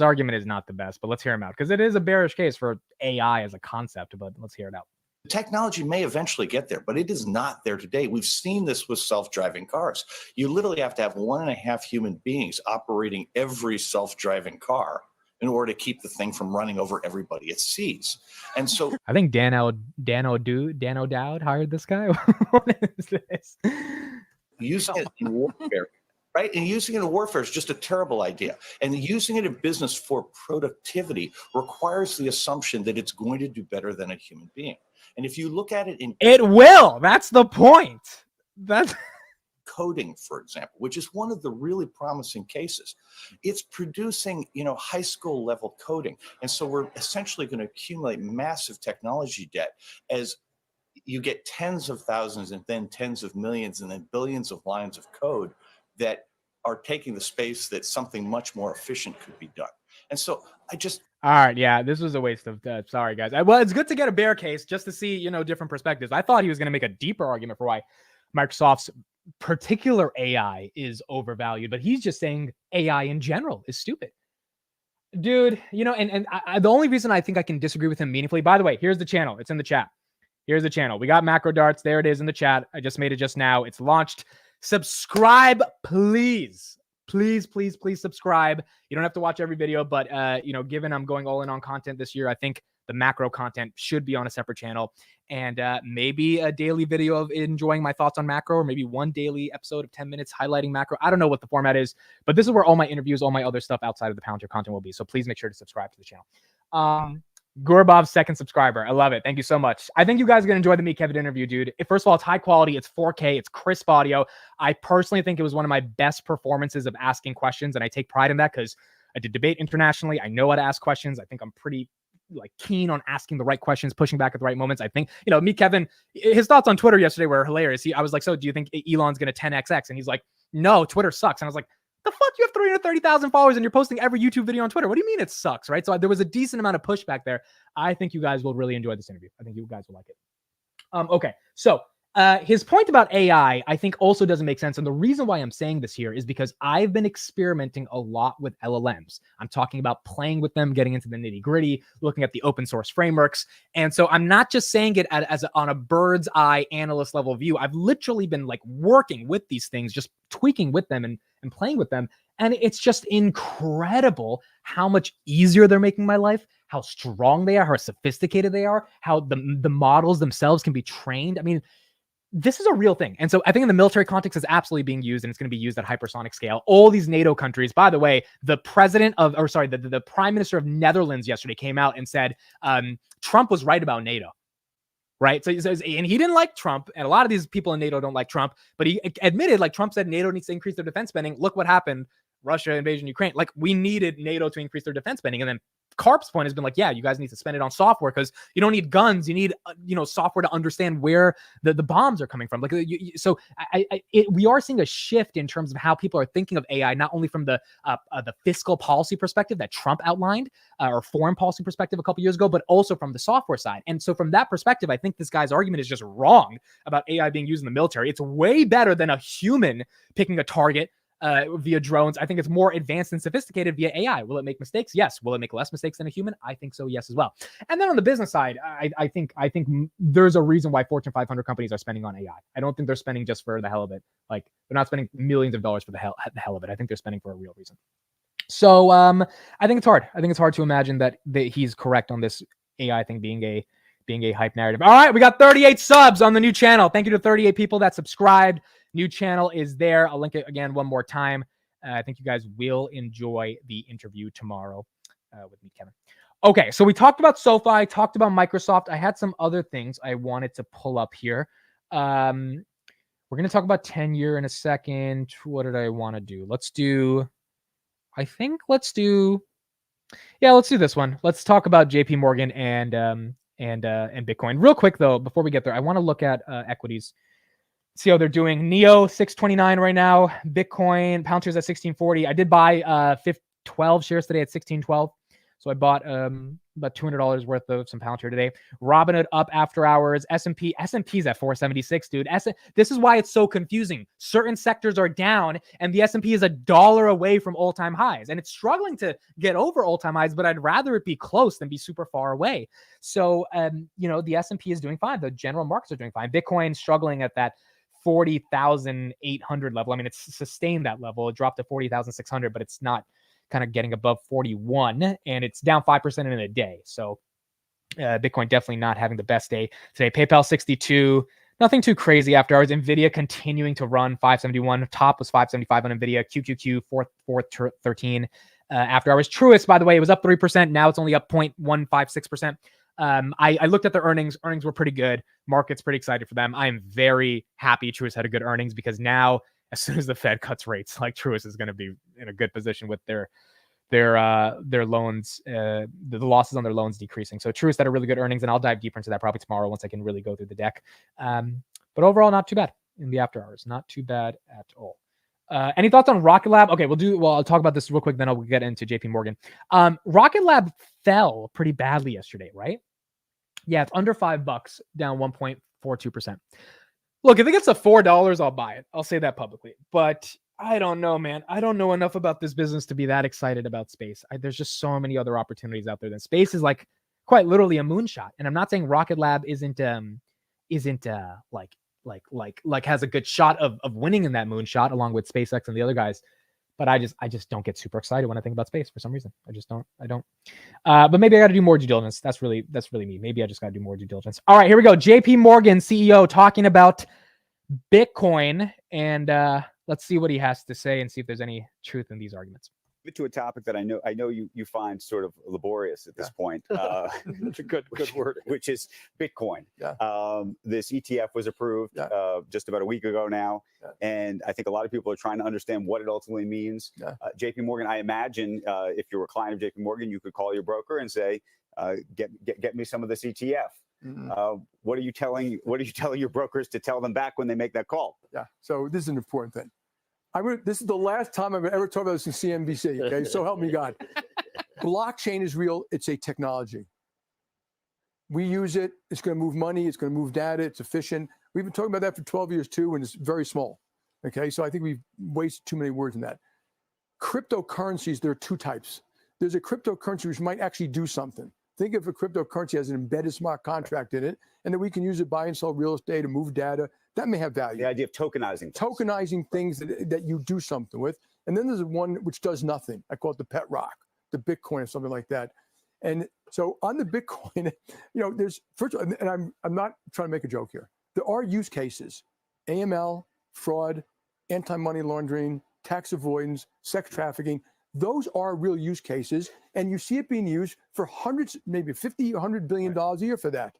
argument is not the best, but let's hear him out because it is a bearish case for AI as a concept, but let's hear it out. The technology may eventually get there, but it is not there today. We've seen this with self-driving cars. You literally have to have 1.5 human beings operating every self-driving car in order to keep the thing from running over everybody it sees. And so I think Dan O'Dowd hired this guy. What is this? Using it in warfare, right? And using it in warfare is just a terrible idea. And using it in business for productivity requires the assumption that it's going to do better than a human being. And if you look at it in it will. That's the point. That's coding, for example, which is one of the really promising cases. It's producing, high school level coding. And so we're essentially going to accumulate massive technology debt as you get tens of thousands and then tens of millions and then billions of lines of code that are taking the space that something much more efficient could be done. And so all right, yeah, this was a waste of sorry, guys. Well, it's good to get a bear case just to see, different perspectives. I thought he was going to make a deeper argument for why Microsoft's particular AI is overvalued, but he's just saying AI in general is stupid. Dude, and the only reason I think I can disagree with him meaningfully, by the way, here's the channel. It's in the chat. Here's the channel. We got Macro Darts. There it is in the chat. I just made it just now. It's launched. Subscribe, please. Please subscribe. You don't have to watch every video, but given I'm going all in on content this year, I think the macro content should be on a separate channel, and maybe a daily video of enjoying my thoughts on macro, or maybe one daily episode of 10 minutes highlighting macro. I don't know what the format is, but this is where all my interviews, all my other stuff outside of the Palantir content will be. So please make sure to subscribe to the channel. Gurbov's second subscriber. I love it. Thank you so much. I think you guys are going to enjoy the Meet Kevin interview, dude. First of all, it's high quality. It's 4K. It's crisp audio. I personally think it was one of my best performances of asking questions, and I take pride in that because I did debate internationally. I know how to ask questions. I think I'm pretty keen on asking the right questions, pushing back at the right moments. I think, Meet Kevin, his thoughts on Twitter yesterday were hilarious. I was like, so do you think Elon's going to 10XX? And he's like, no, Twitter sucks. And I was like, the fuck, you have 330,000 followers and you're posting every YouTube video on Twitter. What do you mean it sucks, right? So there was a decent amount of pushback there. I think you guys will really enjoy this interview. I think you guys will like it. Okay, so his point about AI, I think also doesn't make sense. And the reason why I'm saying this here is because I've been experimenting a lot with LLMs. I'm talking about playing with them, getting into the nitty gritty, looking at the open source frameworks. And so I'm not just saying it as on a bird's eye analyst level view. I've literally been working with these things, just tweaking with them and playing with them. And it's just incredible how much easier they're making my life, how strong they are, how sophisticated they are, how the models themselves can be trained. I mean, this is a real thing. And so I think in the military context is absolutely being used, and it's going to be used at hypersonic scale. All these NATO countries, by the way, the prime minister of Netherlands yesterday came out and said Trump was right about NATO. Right. So he says, and he didn't like Trump. And a lot of these people in NATO don't like Trump, but he admitted, Trump said NATO needs to increase their defense spending. Look what happened. Russia invasion Ukraine. We needed NATO to increase their defense spending. And then Karp's point has been yeah, you guys need to spend it on software because you don't need guns. You need, software to understand where the bombs are coming from. We are seeing a shift in terms of how people are thinking of AI, not only from the fiscal policy perspective that Trump outlined or foreign policy perspective a couple years ago, but also from the software side. And so from that perspective, I think this guy's argument is just wrong about AI being used in the military. It's way better than a human picking a target via drones. I think it's more advanced and sophisticated via AI. Will it make mistakes? Yes. Will it make less mistakes than a human? I think so. Yes, as well. And then on the business side, I think there's a reason why Fortune 500 companies are spending on AI. I don't think they're spending just for the hell of it. They're not spending millions of dollars for the hell of it. I think they're spending for a real reason. So I think it's hard. I think it's hard to imagine that he's correct on this AI thing being a hype narrative. All right, we got 38 subs on the new channel. Thank you to 38 people that subscribed. New channel is there. I'll link it again one more time. I think you guys will enjoy the interview tomorrow with Meet Kevin. Okay, so we talked about SoFi, talked about Microsoft. I had some other things I wanted to pull up here. We're going to talk about 10-year in a second. What did I want to do? Let's do this one. Let's talk about JP Morgan and Bitcoin. Real quick, though, before we get there, I want to look at equities. See how they're doing. NEO 629 right now. Bitcoin, Palantir's at 1640. I did buy 12 shares today at 1612. So I bought about $200 worth of some Palantir today. Robinhood up after hours. S&P's at 476, dude. This is why it's so confusing. Certain sectors are down, and the S&P is $1 away from all-time highs, and it's struggling to get over all-time highs. But I'd rather it be close than be super far away. So the S&P is doing fine. The general markets are doing fine. Bitcoin struggling at that 40,800 level. I mean, it's sustained that level. It dropped to 40,600, but it's not kind of getting above 41, and it's down 5% in a day. So Bitcoin definitely not having the best day today. PayPal 62, nothing too crazy after hours. Nvda continuing to run 571. Top was 575 on Nvda. QQQ 413 after hours. Truist, by the way, it was up 3%. Now it's only up 0.156%. I looked at their earnings. Earnings were pretty good. Market's pretty excited for them. I am very happy Truist had a good earnings because now as soon as the Fed cuts rates, like Truist is going to be in a good position with their loans, the losses on their loans decreasing. So Truist had a really good earnings, and I'll dive deeper into that probably tomorrow once I can really go through the deck. But overall, not too bad in the after hours. Not too bad at all. Any thoughts on Rocket Lab? Okay, I'll talk about this real quick, then I'll get into JP Morgan. Rocket Lab fell pretty badly yesterday, right? Yeah, it's under $5, down 1.42%. Look, if it gets to $4, I'll buy it. I'll say that publicly. But I don't know, man. I don't know enough about this business to be that excited about space. There's just so many other opportunities out there. Than space is like quite literally a moonshot. And I'm not saying Rocket Lab isn't like has a good shot of winning in that moonshot along with SpaceX and the other guys. But I just don't get super excited when I think about space for some reason. I don't. But maybe I got to do more due diligence. That's really me. Maybe I just got to do more due diligence. All right, here we go. JP Morgan CEO talking about Bitcoin, and let's see what he has to say and see if there's any truth in these arguments. To a topic that I know you find sort of laborious at this point. That's a good word. Which is Bitcoin. Yeah. This ETF was approved just about a week ago now, and I think a lot of people are trying to understand what it ultimately means. Yeah. JP Morgan, I imagine if you were a client of JP Morgan, you could call your broker and say, get me some of this ETF. Mm-hmm. What are you telling your brokers to tell them back when they make that call? Yeah. So this is an important thing. This is the last time I've ever talked about this in CNBC. Okay, so help me God. Blockchain is real. It's a technology. We use it. It's going to move money. It's going to move data. It's efficient. We've been talking about that for 12 years too, and it's very small. Okay, so I think we've wasted too many words in that. Cryptocurrencies, there are two types. There's a cryptocurrency which might actually do something. Think of a cryptocurrency as an embedded smart contract in it, and then we can use it, buy and sell real estate and move data. That may have value. The idea of tokenizing. Tokenizing things that you do something with. And then there's one which does nothing. I call it the pet rock, the Bitcoin or something like that. And so on the Bitcoin, there's, first of all, and I'm not trying to make a joke here. There are use cases, AML, fraud, anti-money laundering, tax avoidance, sex trafficking. Those are real use cases. And you see it being used for hundreds, maybe 50, $100 billion a year for that.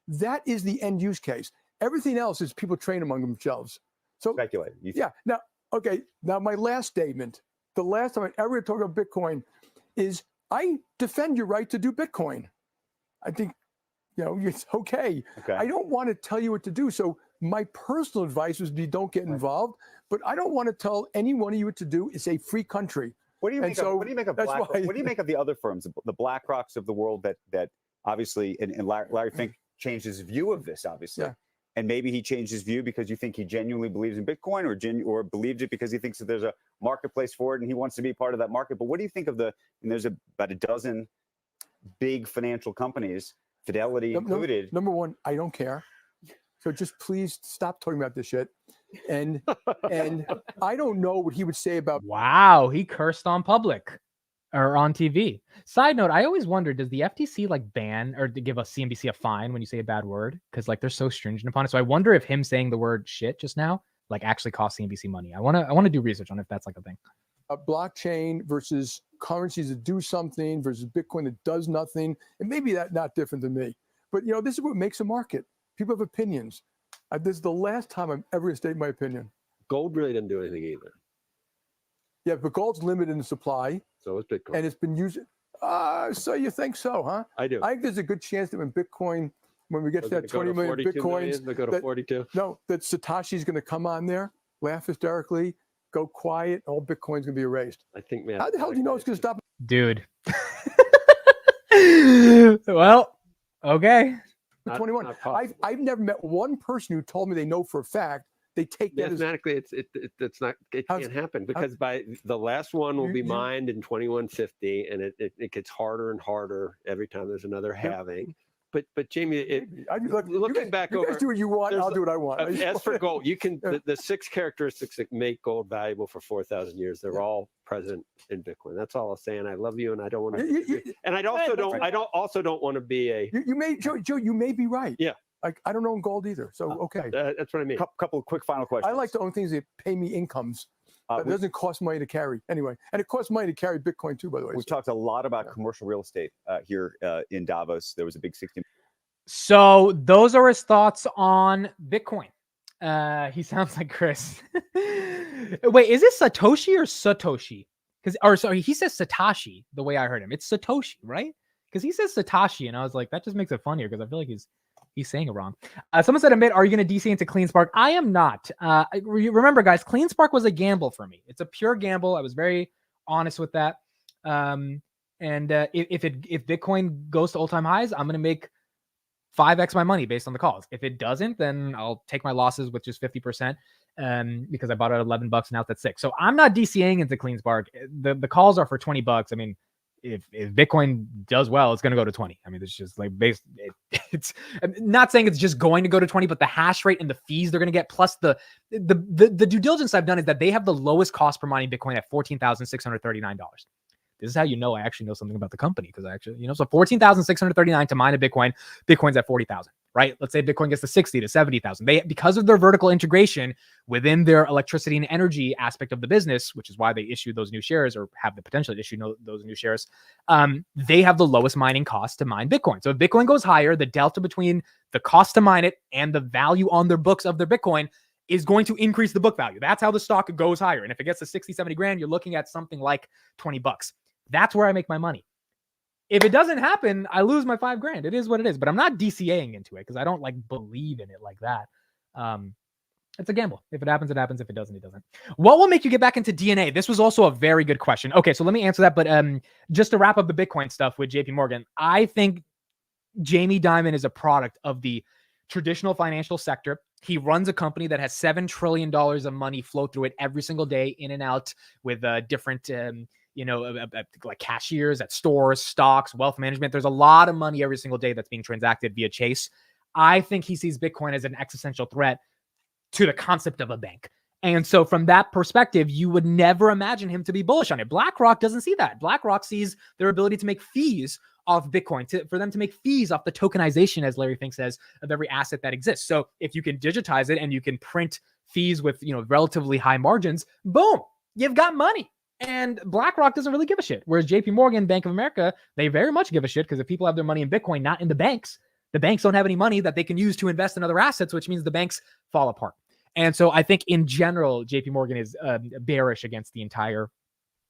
That is the end use case. Everything else is people train among themselves. So speculate. Yeah. Now, okay. Now, my last statement, the last time I ever talk about Bitcoin is I defend your right to do Bitcoin. I think, it's okay. I don't want to tell you what to do. So my personal advice would be don't get involved, but I don't want to tell any one of you what to do. It's a free country. What do you make of BlackRock? What do you make of the other firms, the BlackRocks of the world that obviously, and Larry Fink changed his view of this, obviously. Yeah. And maybe he changed his view because you think he genuinely believes in Bitcoin or believes it because he thinks that there's a marketplace for it and he wants to be part of that market. But what do you think of there's about a dozen big financial companies, Fidelity included. Number one, I don't care. So just please stop talking about this shit. And I don't know what he would say about. Wow, he cursed on public. Or on TV. Side note, I always wonder, does the FTC ban or to give a CNBC a fine when you say a bad word? Because they're so stringent upon it. So I wonder if him saying the word shit just now actually costs CNBC money. I want to do research on if that's a thing. Blockchain versus currencies that do something versus Bitcoin that does nothing. And maybe that's not different than me. But this is what makes a market. People have opinions. This is the last time I'm ever going to state my opinion. Gold really didn't do anything either. Yeah, but gold's limited in supply. So is Bitcoin. And it's been used. So you think so, huh? I do. I think there's a good chance that when we get to that 20 million Bitcoins, they go to 42. No, that Satoshi's going to come on there, laugh hysterically, go quiet, all Bitcoin's going to be erased. I think, man. How the hell do you know it's going to stop? Dude. Well, okay. 21. I've never met one person who told me they know for a fact they take that mathematically it's not, it can't happen because by the last one will be mined in 2150 and it gets harder and harder every time there's another halving. But Jamie, looking back over, you guys do what you want, I'll do what I want. As for gold, you can the 6 characteristics that make gold valuable for 4,000 years. They're all present in Bitcoin. That's all I'm saying. I love you, and I don't want to. And I also don't want to be a. Joe, you may be right. Yeah. I don't own gold either, so okay. That's what I mean. Couple of quick final questions. I like to own things that pay me incomes. It doesn't cost money to carry anyway, and it costs money to carry Bitcoin too, by the way. We've talked a lot about commercial real estate here in Davos. There was a big 60. So those are his thoughts on Bitcoin. He sounds like Chris. Wait, is this Satoshi or Satoshi? Sorry, he says Satoshi the way I heard him. It's Satoshi, right? Because he says Satoshi, and I was like, that just makes it funnier because I feel like he's saying it wrong. Someone said, Amit, are you going to DC into CleanSpark? I am not. Remember, guys, CleanSpark was a gamble for me. It's a pure gamble. I was very honest with that. If Bitcoin goes to all-time highs, I'm going to make 5x my money based on the calls. If it doesn't, then I'll take my losses with just 50%. Because I bought it at $11 and now it's at $6. So I'm not DCAing into CleanSpark. The calls are for $20. I mean, if Bitcoin does well, it's going to go to 20. I mean, it's just like it's I'm not saying it's just going to go to 20, but the hash rate and the fees they're going to get, plus the due diligence I've done is that they have the lowest cost per mining Bitcoin at $14,639. This is how you know I actually know something about the company, because I actually, so $14,639 to mine a Bitcoin. Bitcoin's at 40,000, right? Let's say Bitcoin gets to 60 to 70,000. They, because of their vertical integration within their electricity and energy aspect of the business, which is why they issue those new shares or have the potential to issue those new shares, they have the lowest mining cost to mine Bitcoin. So if Bitcoin goes higher, the delta between the cost to mine it and the value on their books of their Bitcoin is going to increase the book value. That's how the stock goes higher. And if it gets to 60, 70 grand, you're looking at something like $20. That's where I make my money. If it doesn't happen, I lose my $5,000. It is what it is, but I'm not DCAing into it because I don't believe in it like that. It's a gamble. If it happens, it happens. If it doesn't, it doesn't. What will make you get back into DNA? This was also a very good question. Okay, so let me answer that. But just to wrap up the Bitcoin stuff with JP Morgan, I think Jamie Dimon is a product of the traditional financial sector. He runs a company that has $7 trillion of money flow through it every single day, in and out, with different like cashiers at stores, stocks, wealth management. There's a lot of money every single day that's being transacted via Chase. I think he sees Bitcoin as an existential threat to the concept of a bank. And so from that perspective, you would never imagine him to be bullish on it. BlackRock doesn't see that. BlackRock sees their ability to make fees off Bitcoin, for them to make fees off the tokenization, as Larry Fink says, of every asset that exists. So if you can digitize it and you can print fees with, relatively high margins, boom, you've got money. And BlackRock doesn't really give a shit. Whereas JP Morgan, Bank of America, they very much give a shit, because if people have their money in Bitcoin, not in the banks don't have any money that they can use to invest in other assets, which means the banks fall apart. And so I think in general, JP Morgan is bearish against the entire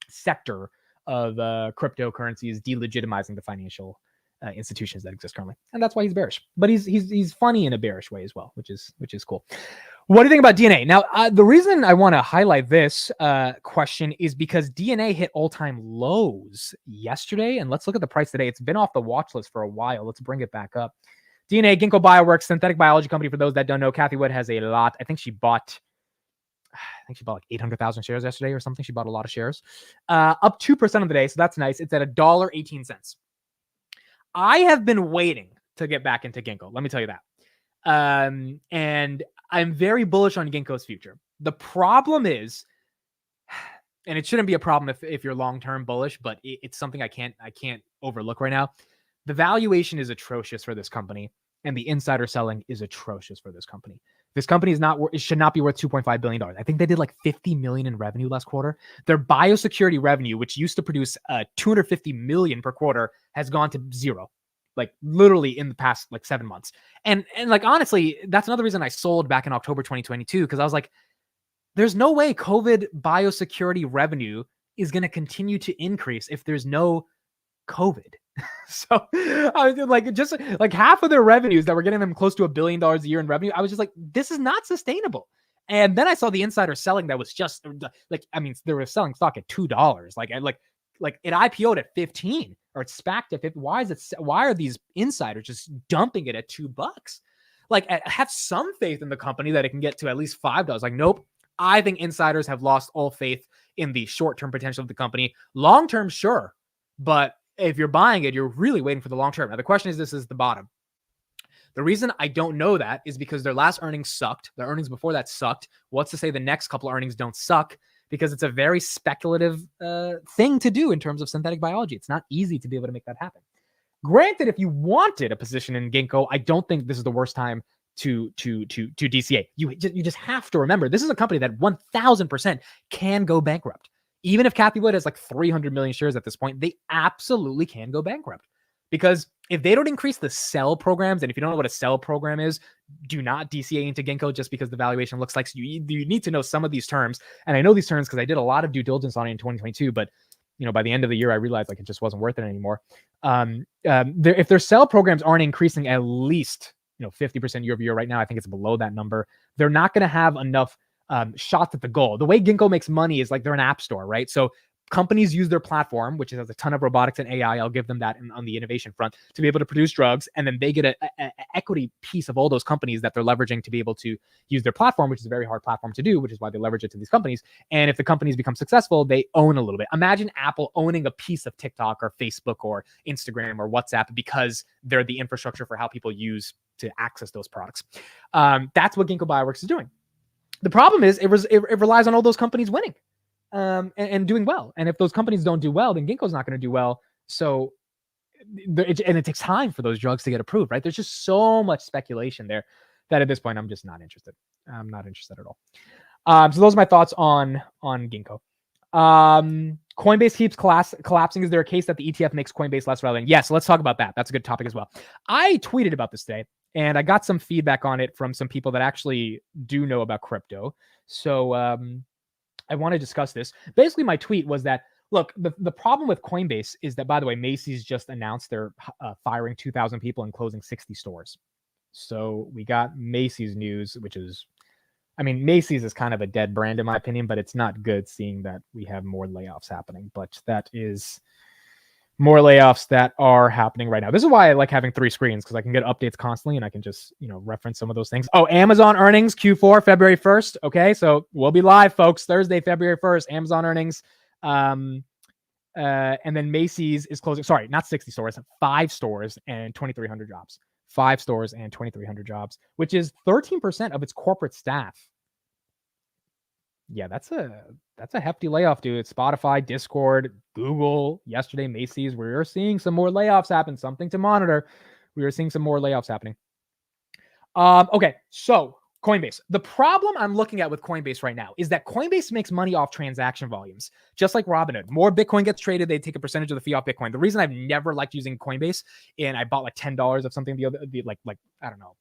sector of cryptocurrencies, delegitimizing the financial institutions that exist currently. And that's why he's bearish. But he's funny in a bearish way as well, which is cool. What do you think about DNA? Now, the reason I want to highlight this question is because DNA hit all-time lows yesterday. And let's look at the price today. It's been off the watch list for a while. Let's bring it back up. DNA, Ginkgo Bioworks, synthetic biology company. For those that don't know, Kathy Wood has a lot. I think she bought like 800,000 shares yesterday or something. She bought a lot of shares. Up 2% of the day, so that's nice. It's at $1.18. I have been waiting to get back into Ginkgo. Let me tell you that. And I'm very bullish on Ginkgo's future. The problem is, and it shouldn't be a problem if you're long-term bullish, but it's something I can't overlook right now. The valuation is atrocious for this company, and the insider selling is atrocious for this company. This company should not be worth $2.5 billion. I think they did like $50 million in revenue last quarter. Their biosecurity revenue, which used to produce $250 million per quarter, has gone to zero, like literally in the past like 7 months. And like, honestly, that's another reason I sold back in October 2022, because I was like, there's no way COVID biosecurity revenue is going to continue to increase if there's no COVID. So I was like, just like half of their revenues that were getting them close to $1 billion a year in revenue, I was just like, this is not sustainable. And then I saw the insider selling that was just like, I mean, they were selling stock at $2. Like it IPO'd at 15, or it's SPAC'd at 50. Why are these insiders just dumping it at $2? Like, have some faith in the company that it can get to at least $5. Like, nope. I think insiders have lost all faith in the short-term potential of the company. Long-term, sure. But if you're buying it, you're really waiting for the long term. Now, the question is, this is the bottom. The reason I don't know that is because their last earnings sucked. Their earnings before that sucked. What's to say the next couple of earnings don't suck? Because it's a very speculative thing to do in terms of synthetic biology. It's not easy to be able to make that happen. Granted, if you wanted a position in Ginkgo, I don't think this is the worst time to DCA. You just have to remember, this is a company that 1000% can go bankrupt. Even if Kathy Wood has like 300 million shares at this point, they absolutely can go bankrupt. because if they don't increase the sell programs, and if you don't know what a sell program is, do not DCA into Ginkgo just because the valuation looks like, so you need to know some of these terms. And I know these terms because I did a lot of due diligence on it in 2022, but by the end of the year, I realized like it just wasn't worth it anymore. If their sell programs aren't increasing at least 50% year over year right now, I think it's below that number. They're not going to have enough shots at the goal. The way Ginkgo makes money is like they're an app store, right? So companies use their platform, which has a ton of robotics and AI. I'll give them that on the innovation front to be able to produce drugs. And then they get an equity piece of all those companies that they're leveraging to be able to use their platform, which is a very hard platform to do, which is why they leverage it to these companies. And if the companies become successful, they own a little bit. Imagine Apple owning a piece of TikTok or Facebook or Instagram or WhatsApp because they're the infrastructure for how people use to access those products. That's what Ginkgo Bioworks is doing. The problem is it relies on all those companies winning. And doing well. And if those companies don't do well, then Ginkgo's not going to do well. So, and it takes time for those drugs to get approved, right? There's just so much speculation there that at this point, I'm just not interested. I'm not interested at all. So those are my thoughts on Ginkgo. Coinbase keeps collapsing. Is there a case that the ETF makes Coinbase less relevant? Yes, let's talk about that. That's a good topic as well. I tweeted about this today, and I got some feedback on it from some people that actually do know about crypto. So, I want to discuss this. Basically, my tweet was that, look, the problem with Coinbase is that, by the way, Macy's just announced they're firing 2,000 people and closing 60 stores. So we got Macy's news, which is, I mean, Macy's is kind of a dead brand in my opinion, but it's not good seeing that we have more layoffs happening. But that is more layoffs that are happening right now. This is why I like having 3 screens, because I can get updates constantly and I can just, reference some of those things. Oh, Amazon earnings Q4, February 1st. Okay, so we'll be live, folks. Thursday, February 1st, Amazon earnings. And then Macy's is closing, sorry, not 60 stores, 5 stores and 2,300 jobs. 5 stores and 2,300 jobs, which is 13% of its corporate staff. Yeah, that's a hefty layoff, dude. Spotify, Discord, Google, yesterday, Macy's. We're seeing some more layoffs happen. Something to monitor. We are seeing some more layoffs happening. Okay, so Coinbase. The problem I'm looking at with Coinbase right now is that Coinbase makes money off transaction volumes, just like Robinhood. More Bitcoin gets traded, they take a percentage of the fee off Bitcoin. The reason I've never liked using Coinbase, and I bought like $10 of something like I don't know,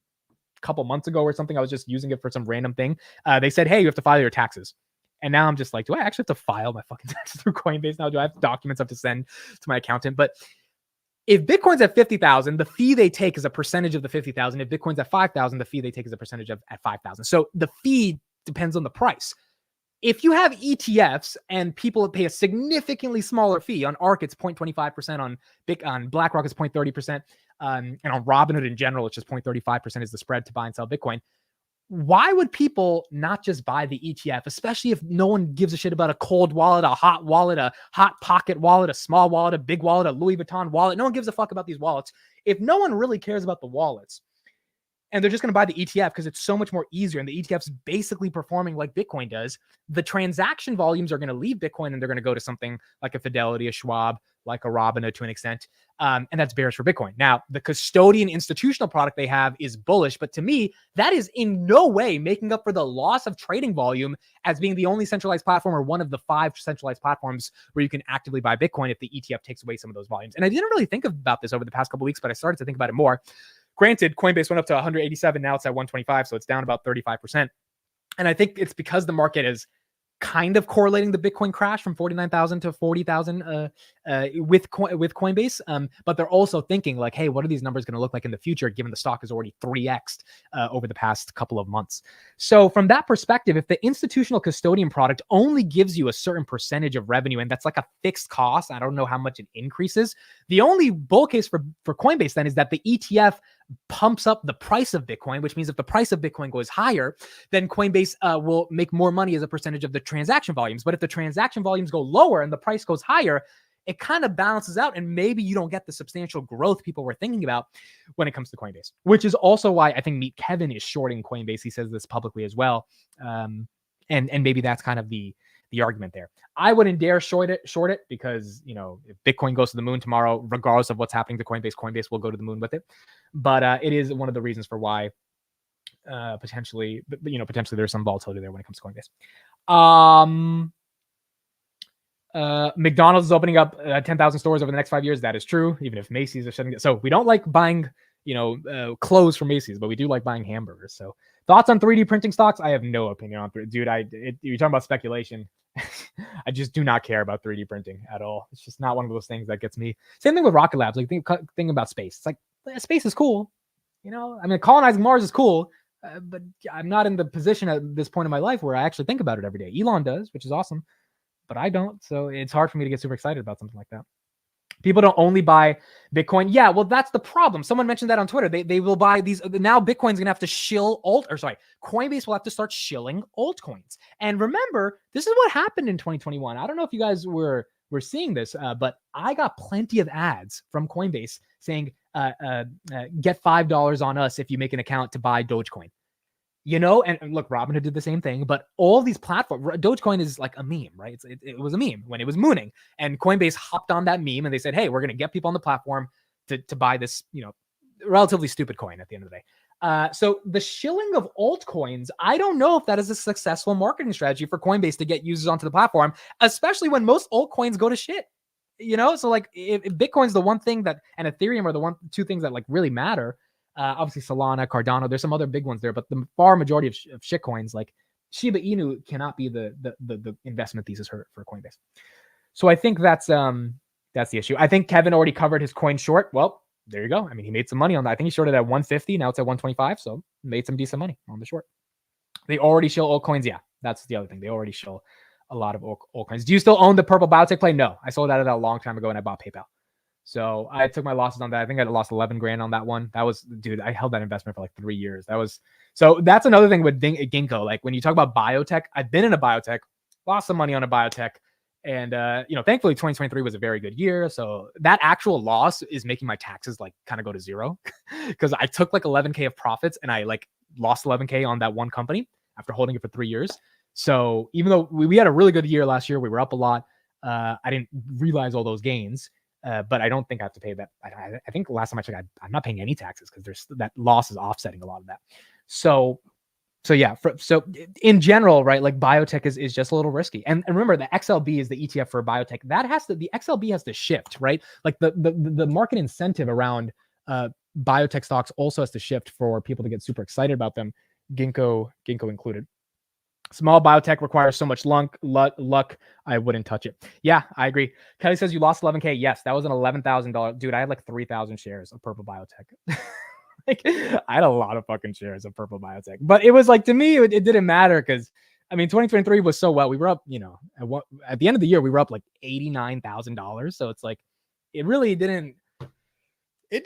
couple months ago or something. I was just using it for some random thing. They said, hey, you have to file your taxes. And now I'm just like, do I actually have to file my fucking taxes through Coinbase now? Do I have documents I have to send to my accountant? But if Bitcoin's at 50,000, the fee they take is a percentage of the 50,000. If Bitcoin's at 5,000, the fee they take is a percentage of at 5,000. So the fee depends on the price. If you have ETFs and people pay a significantly smaller fee, on ARK it's 0.25%, on BlackRock it's 0.30%, and on Robinhood in general it's just 0.35% is the spread to buy and sell Bitcoin. Why would people not just buy the ETF, especially if no one gives a shit about a cold wallet, a hot pocket wallet, a small wallet, a big wallet, a Louis Vuitton wallet? No one gives a fuck about these wallets. If no one really cares about the wallets, and they're just going to buy the ETF because it's so much more easier, and the ETF's basically performing like Bitcoin does, the transaction volumes are going to leave Bitcoin and they're going to go to something like a Fidelity, a Schwab, like a Robinhood to an extent. And that's bearish for Bitcoin. Now, the custodian institutional product they have is bullish, but to me, that is in no way making up for the loss of trading volume as being the only centralized platform or one of the 5 centralized platforms where you can actively buy Bitcoin if the ETF takes away some of those volumes. And I didn't really think about this over the past couple of weeks, but I started to think about it more. Granted, Coinbase went up to 187. Now it's at 125. So it's down about 35%. And I think it's because the market is kind of correlating the Bitcoin crash from 49,000 to 40,000 with Coinbase. But they're also thinking like, hey, what are these numbers going to look like in the future, given the stock is already 3x'd over the past couple of months. So from that perspective, if the institutional custodian product only gives you a certain percentage of revenue, and that's like a fixed cost, I don't know how much it increases. The only bull case for Coinbase then is that the ETF pumps up the price of Bitcoin, which means if the price of Bitcoin goes higher, then Coinbase will make more money as a percentage of the transaction volumes. But if the transaction volumes go lower and the price goes higher, it kind of balances out, and maybe you don't get the substantial growth people were thinking about when it comes to Coinbase, which is also why I think Meet Kevin is shorting Coinbase. He says this publicly as well. And maybe that's kind of the argument there. I wouldn't dare short it because, if Bitcoin goes to the moon tomorrow, regardless of what's happening to Coinbase, Coinbase will go to the moon with it. But it is one of the reasons for why potentially there's some volatility there when it comes to Coinbase. McDonald's is opening up 10,000 stores over the next 5 years. That is true, even if Macy's are shutting it. So we don't like buying, clothes from Macy's, but we do like buying hamburgers. So thoughts on 3D printing stocks? I have no opinion on 3D. Dude, you're talking about speculation. I just do not care about 3D printing at all. It's just not one of those things that gets me. Same thing with Rocket Labs. Like think about space. It's like space is cool. I mean, colonizing Mars is cool, but I'm not in the position at this point in my life where I actually think about it every day. Elon does, which is awesome, but I don't. So it's hard for me to get super excited about something like that. People don't only buy Bitcoin. Yeah, well, that's the problem. Someone mentioned that on Twitter. They will buy these. Now Bitcoin's going to have to shill Coinbase will have to start shilling altcoins. And remember, this is what happened in 2021. I don't know if you guys were seeing this, but I got plenty of ads from Coinbase saying, get $5 on us if you make an account to buy Dogecoin. And look, Robinhood did the same thing, but all these platforms, Dogecoin is like a meme, right? It was a meme when it was mooning, and Coinbase hopped on that meme and they said, hey, we're going to get people on the platform to buy this, relatively stupid coin at the end of the day. So the shilling of altcoins, I don't know if that is a successful marketing strategy for Coinbase to get users onto the platform, especially when most altcoins go to shit. So like if Bitcoin's the one thing that, and Ethereum are the two things that like really matter. Obviously Solana, Cardano, there's some other big ones there, but the far majority of shit coins like Shiba Inu cannot be the investment thesis for Coinbase. So I think that's the issue. I think Kevin already covered his coin short. Well, there you go. I mean, he made some money on that. I think he shorted at 150. Now it's at 125. So made some decent money on the short. They already show altcoins. Yeah, that's the other thing. They already show a lot of altcoins. Do you still own the purple biotech play? No, I sold that a long time ago and I bought PayPal. So I took my losses on that. I think I lost 11 grand on that one. That was, dude, I held that investment for like 3 years. So that's another thing with Ginkgo. Like when you talk about biotech, I've been in a biotech, lost some money on a biotech. And, thankfully 2023 was a very good year. So that actual loss is making my taxes like kind of go to zero because I took like 11K of profits and I like lost 11K on that one company after holding it for 3 years. So even though we had a really good year last year, we were up a lot. I didn't realize all those gains. But I don't think I have to pay that. I think last time I checked, I'm not paying any taxes because there's that loss is offsetting a lot of that. So yeah. So in general, right, like biotech is just a little risky. And remember, the XLB is the ETF for biotech. The XLB has to shift, right? Like the market incentive around biotech stocks also has to shift for people to get super excited about them. Ginkgo included. Small biotech requires so much luck. I wouldn't touch it. Yeah, I agree. Kelly says you lost 11K. Yes, that was an $11,000. Dude, I had like 3,000 shares of Purple Biotech. Like, I had a lot of fucking shares of Purple Biotech. But it was like, to me, it didn't matter because, I mean, 2023 was so well. We were up, at the end of the year, we were up like $89,000. So it's like, it really didn't.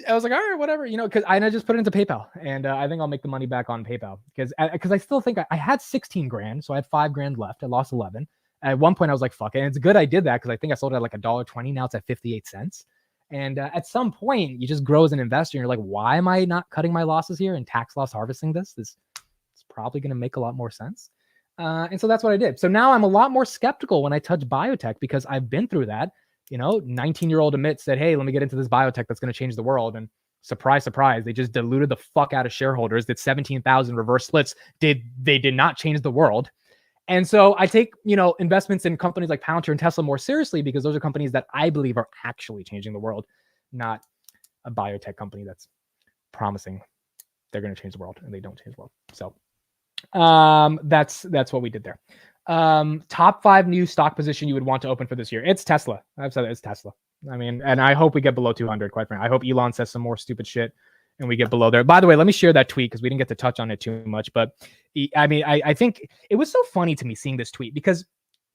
I was like, all right, whatever, because I just put it into PayPal, and I think I'll make the money back on PayPal because I still think I had 16 grand, so I had 5 grand left. I lost 11. At one point, I was like, fuck it. And it's good I did that because I think I sold it at like $1.20. Now it's at 58 cents. And at some point, you just grow as an investor, and you're like, why am I not cutting my losses here and tax loss harvesting this? It's probably going to make a lot more sense. And so that's what I did. So now I'm a lot more skeptical when I touch biotech because I've been through that. 19-year-old Amit said, hey, let me get into this biotech that's going to change the world. And surprise, surprise, they just diluted the fuck out of shareholders. Did 17,000 reverse splits. They did not change the world. And so I take, investments in companies like Palantir and Tesla more seriously because those are companies that I believe are actually changing the world, not a biotech company that's promising they're going to change the world and they don't change the world. So that's what we did there. Top 5 new stock position you would want to open for this year. It's Tesla. I've said it's Tesla. I mean, and I hope we get below 200, quite frankly. I hope Elon says some more stupid shit and we get below there. By the way, let me share that tweet because we didn't get to touch on it too much. But I think it was so funny to me seeing this tweet because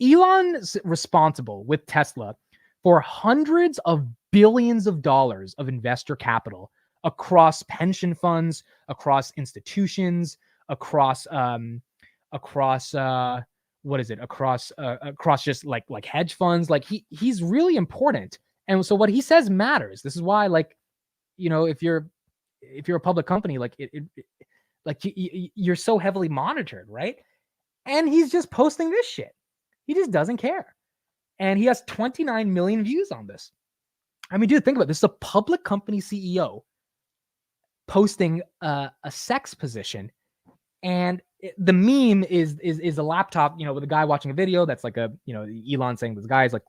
Elon's responsible with Tesla for hundreds of billions of dollars of investor capital across pension funds, across institutions, across just like hedge funds. Like he's really important. And so what he says matters. This is why, like, if you're a public company, like you're so heavily monitored, right? And he's just posting this shit. He just doesn't care. And he has 29 million views on this. I mean, dude, think about it. This is a public company CEO posting a sex position, and the meme is a laptop, with a guy watching a video that's like Elon saying this guy's like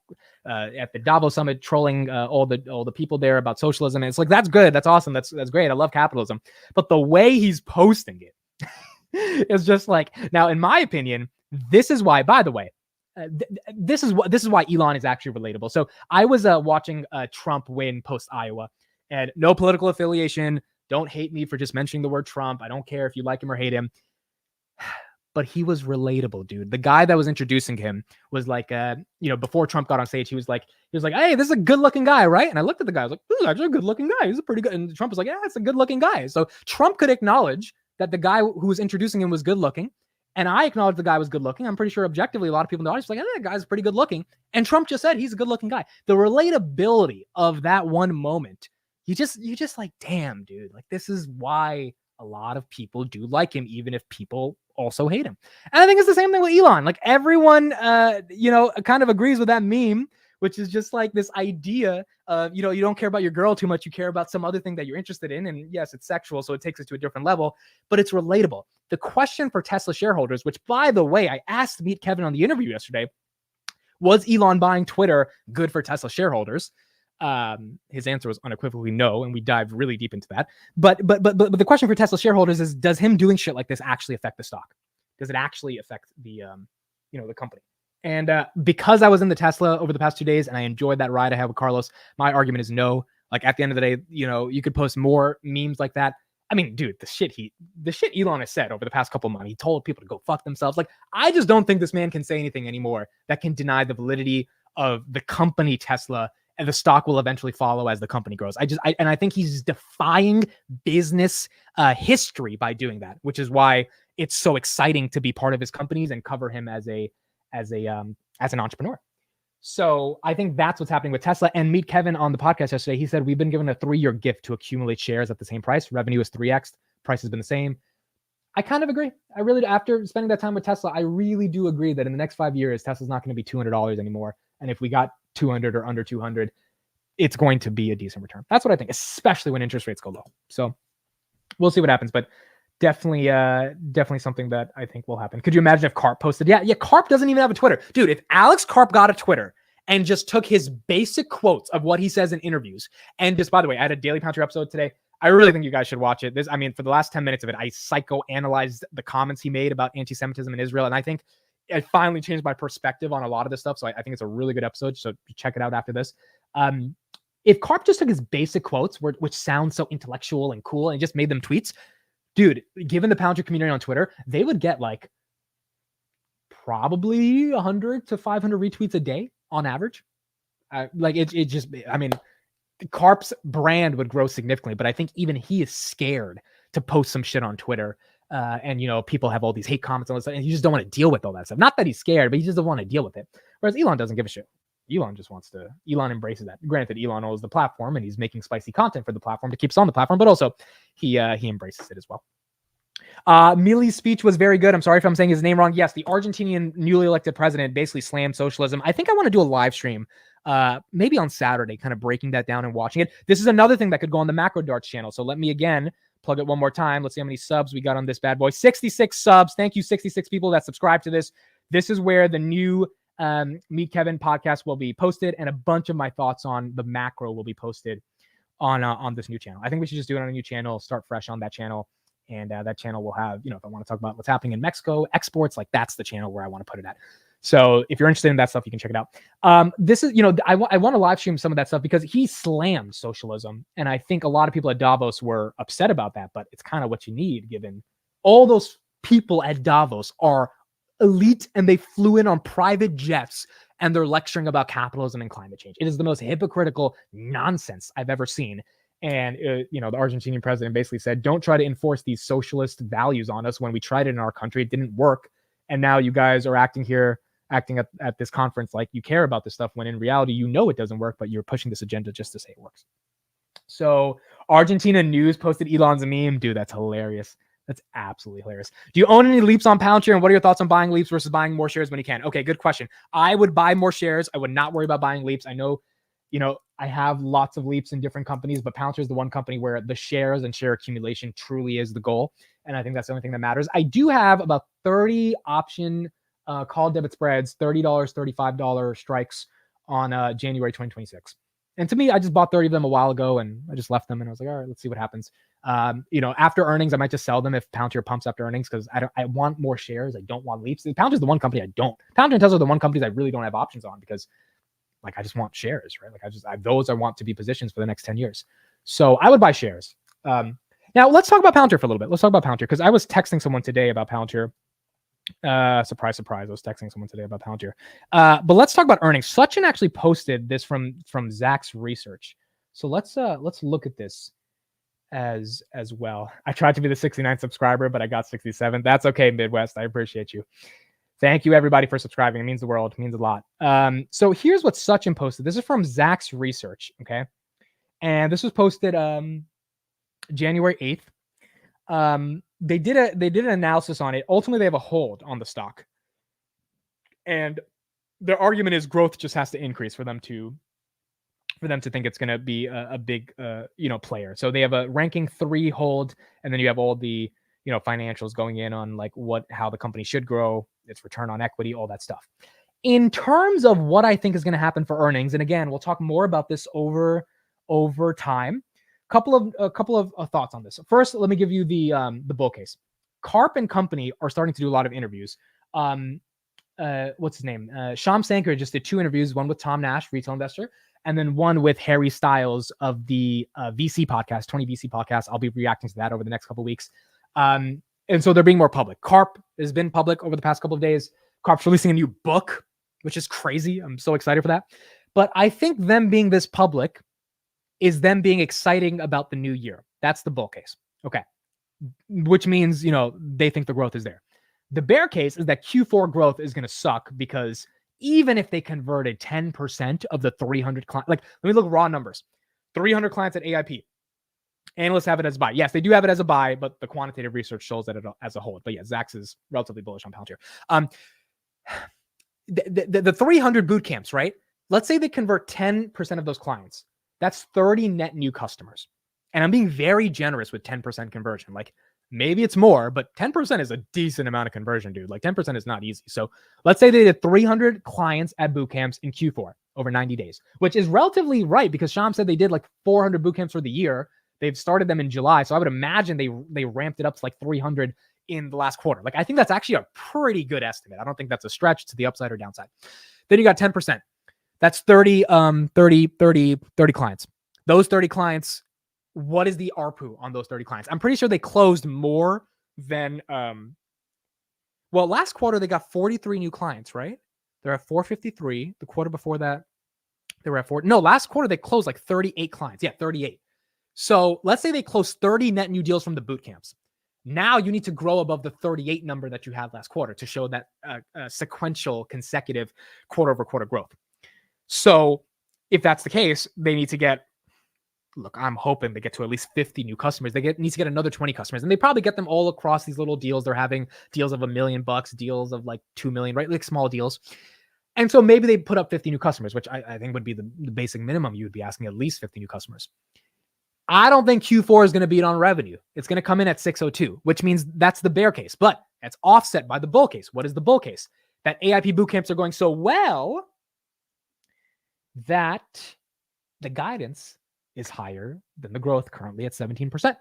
at the Davos summit trolling all the people there about socialism. And it's like, that's good. That's awesome. That's great. I love capitalism. But the way he's posting it is just like, now, in my opinion, this is why, by the way, this is why Elon is actually relatable. So I was watching Trump win post Iowa, and no political affiliation. Don't hate me for just mentioning the word Trump. I don't care if you like him or hate him. But he was relatable, dude. The guy that was introducing him was like, before Trump got on stage, he was like, hey, this is a good looking guy, right? And I looked at the guy, I was like, this is actually a good looking guy. He's a pretty good. And Trump was like, yeah, it's a good looking guy. So Trump could acknowledge that the guy who was introducing him was good looking. And I acknowledged the guy was good looking. I'm pretty sure objectively, a lot of people in the audience were like, that guy's pretty good looking. And Trump just said he's a good looking guy. The relatability of that one moment, you just like, damn, dude, like this is why a lot of people do like him, even if people also hate him. And I think it's the same thing with Elon. Like everyone, kind of agrees with that meme, which is just like this idea of, you don't care about your girl too much. You care about some other thing that you're interested in. And yes, it's sexual, so it takes us to a different level, but it's relatable. The question for Tesla shareholders, which by the way, I asked Meet Kevin on the interview yesterday, was Elon buying Twitter good for Tesla shareholders? His answer was unequivocally no, and we dive really deep into that. But the question for Tesla shareholders is, does him doing shit like this actually affect the stock? Does it actually affect the the company? And because I was in the Tesla over the past 2 days and I enjoyed that ride I had with Carlos, my argument is no. Like at the end of the day, you could post more memes like that. I mean, dude, the shit Elon has said over the past couple of months, he told people to go fuck themselves. Like, I just don't think this man can say anything anymore that can deny the validity of the company Tesla, and the stock will eventually follow as the company grows. I think he's defying business history by doing that, which is why it's so exciting to be part of his companies and cover him as an entrepreneur. So I think that's what's happening with Tesla. And Meet Kevin on the podcast yesterday, he said, we've been given a 3-year gift to accumulate shares at the same price. Revenue is 3x. Price has been the same. I kind of agree. I really, after spending that time with Tesla, I really do agree that in the next 5 years, Tesla's not going to be $200 anymore. And if we got 200 or under 200, it's going to be a decent return. That's what I think, especially when interest rates go low. So we'll see what happens, but definitely something that I think will happen. Could you imagine if Karp posted? Yeah, Karp doesn't even have a Twitter. Dude, if Alex Karp got a Twitter and just took his basic quotes of what he says in interviews, and just, by the way, I had a Daily Palantir episode today. I really think you guys should watch it. For the last 10 minutes of it, I psychoanalyzed the comments he made about anti-Semitism in Israel, and I think it finally changed my perspective on a lot of this stuff. So I think it's a really good episode. So check it out after this. If Karp just took his basic quotes, which sound so intellectual and cool, and just made them tweets, dude, given the Palantir community on Twitter, they would get like probably 100 to 500 retweets a day on average. Karp's brand would grow significantly, but I think even he is scared to post some shit on Twitter. And people have all these hate comments and all this stuff, and you just don't want to deal with all that stuff. Not that he's scared, but he just doesn't want to deal with it. Whereas Elon doesn't give a shit. Elon embraces that. Granted, Elon owns the platform and he's making spicy content for the platform to keep us on the platform, but also he embraces it as well. Milley's speech was very good. I'm sorry if I'm saying his name wrong. Yes, the Argentinian newly elected president basically slammed socialism. I think I want to do a live stream, maybe on Saturday, kind of breaking that down and watching it. This is another thing that could go on the Macro Darts channel. So let me again plug it one more time. Let's see how many subs we got on this bad boy. 66 subs. Thank you, 66 people that subscribe to this. This is where the new Meet Kevin podcast will be posted, and a bunch of my thoughts on the macro will be posted on this new channel. I think we should just do it on a new channel, start fresh on that channel, and that channel will have, if I want to talk about what's happening in Mexico, exports, like that's the channel where I want to put it at. So if you're interested in that stuff, you can check it out. This is, I want to live stream some of that stuff because he slammed socialism. And I think a lot of people at Davos were upset about that, but it's kind of what you need, given all those people at Davos are elite and they flew in on private jets and they're lecturing about capitalism and climate change. It is the most hypocritical nonsense I've ever seen. And, the Argentinian president basically said, don't try to enforce these socialist values on us when we tried it in our country. It didn't work. And now you guys are acting at this conference like you care about this stuff, when in reality, it doesn't work, but you're pushing this agenda just to say it works. So Argentina News posted Elon's meme. Dude, that's hilarious. That's absolutely hilarious. Do you own any Leaps on Palantir? And what are your thoughts on buying Leaps versus buying more shares when you can? Okay, good question. I would buy more shares. I would not worry about buying Leaps. I know, I have lots of Leaps in different companies, but Palantir is the one company where the shares and share accumulation truly is the goal. And I think that's the only thing that matters. I do have about 30 option call debit spreads, $30, $35 strikes on January 2026. And to me, I just bought 30 of them a while ago and I just left them. And I was like, all right, let's see what happens. After earnings, I might just sell them if Palantir pumps after earnings because I want more shares. I don't want leaps. Palantir is the one company I don't. Palantir and Tesla are the one companies I really don't have options on because like I just want shares, right? Like those I want to be positions for the next 10 years. So I would buy shares. Now let's talk about Palantir for a little bit. Let's talk about Palantir because I was texting someone today about Palantir. Surprise, surprise. I was texting someone today about Palantir. But let's talk about earnings. Sachin actually posted this from Zacks Research. So let's look at this as well. I tried to be the 69th subscriber, but I got 67. That's okay, Midwest. I appreciate you. Thank you, everybody, for subscribing. It means the world. It means a lot. So here's what Sachin posted. This is from Zacks Research, okay? And this was posted January 8th. They did an analysis on it. Ultimately, they have a hold on the stock. And their argument is growth just has to increase for them to think it's going to be a big player. So they have a ranking 3 hold, and then you have all the financials going in on like how the company should grow, its return on equity, all that stuff. In terms of what I think is going to happen for earnings, and again, we'll talk more about this over time. A couple of thoughts on this. First, let me give you the bull case. Karp and company are starting to do a lot of interviews. What's his name? Shyam Sankar just did 2 interviews, one with Tom Nash, retail investor, and then one with Harry Styles of the VC podcast, 20 VC podcast. I'll be reacting to that over the next couple of weeks. And so they're being more public. Karp has been public over the past couple of days. Karp's releasing a new book, which is crazy. I'm so excited for that. But I think them being this public is them being exciting about the new year. That's the bull case. Okay. Which means, they think the growth is there. The bear case is that Q4 growth is going to suck because even if they converted 10% of the 300 clients, like let me look at raw numbers, 300 clients at AIP. Analysts have it as a buy. Yes, they do have it as a buy, but the quantitative research shows that it as a hold. But yeah, Zacks is relatively bullish on Palantir. The 300 boot camps, right? Let's say they convert 10% of those clients. That's 30 net new customers. And I'm being very generous with 10% conversion. Like maybe it's more, but 10% is a decent amount of conversion, dude. Like 10% is not easy. So let's say they did 300 clients at boot camps in Q4 over 90 days, which is relatively right because Shyam said they did like 400 boot camps for the year. They've started them in July. So I would imagine they ramped it up to like 300 in the last quarter. Like I think that's actually a pretty good estimate. I don't think that's a stretch to the upside or downside. Then you got 10%. That's 30 clients. Those 30 clients, what is the ARPU on those 30 clients? I'm pretty sure they closed more than, last quarter they got 43 new clients, right? They're at 453. The quarter before that, they were at 4. No, last quarter they closed like 38 clients. Yeah, 38. So let's say they closed 30 net new deals from the boot camps. Now you need to grow above the 38 number that you had last quarter to show that sequential consecutive quarter over quarter growth. So if that's the case, they need to get, I'm hoping they get to at least 50 new customers. They need to get another 20 customers, and they probably get them all across these little deals. They're having deals of $1 million, deals of like 2 million, right? Like small deals. And so maybe they put up 50 new customers, which I think would be the basic minimum. You would be asking at least 50 new customers. I don't think Q4 is going to beat on revenue. It's going to come in at 602, which means that's the bear case, but that's offset by the bull case. What is the bull case? That AIP boot camps are going so well that the guidance is higher than the growth currently at 17%.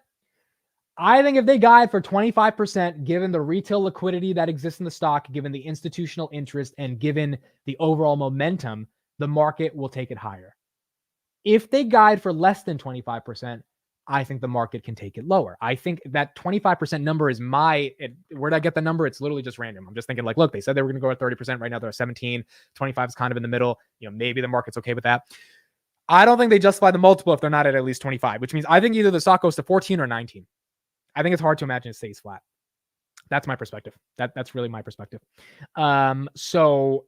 I think if they guide for 25%, given the retail liquidity that exists in the stock, given the institutional interest, and given the overall momentum, the market will take it higher. If they guide for less than 25%, I think the market can take it lower. I think that 25% number is where did I get the number? It's literally just random. I'm just thinking like, look, they said they were going to go at 30%. Right now they're at 17. 25 is kind of in the middle. Maybe the market's okay with that. I don't think they justify the multiple if they're not at least 25, which means I think either the stock goes to 14 or 19. I think it's hard to imagine it stays flat. That's my perspective. That's really my perspective. So,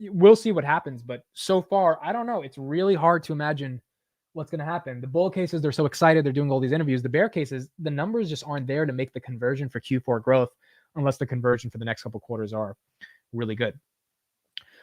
we'll see what happens, but so far, I don't know. It's really hard to imagine what's going to happen. The bull cases, they're so excited. They're doing all these interviews. The bear cases, the numbers just aren't there to make the conversion for Q4 growth unless the conversion for the next couple quarters are really good.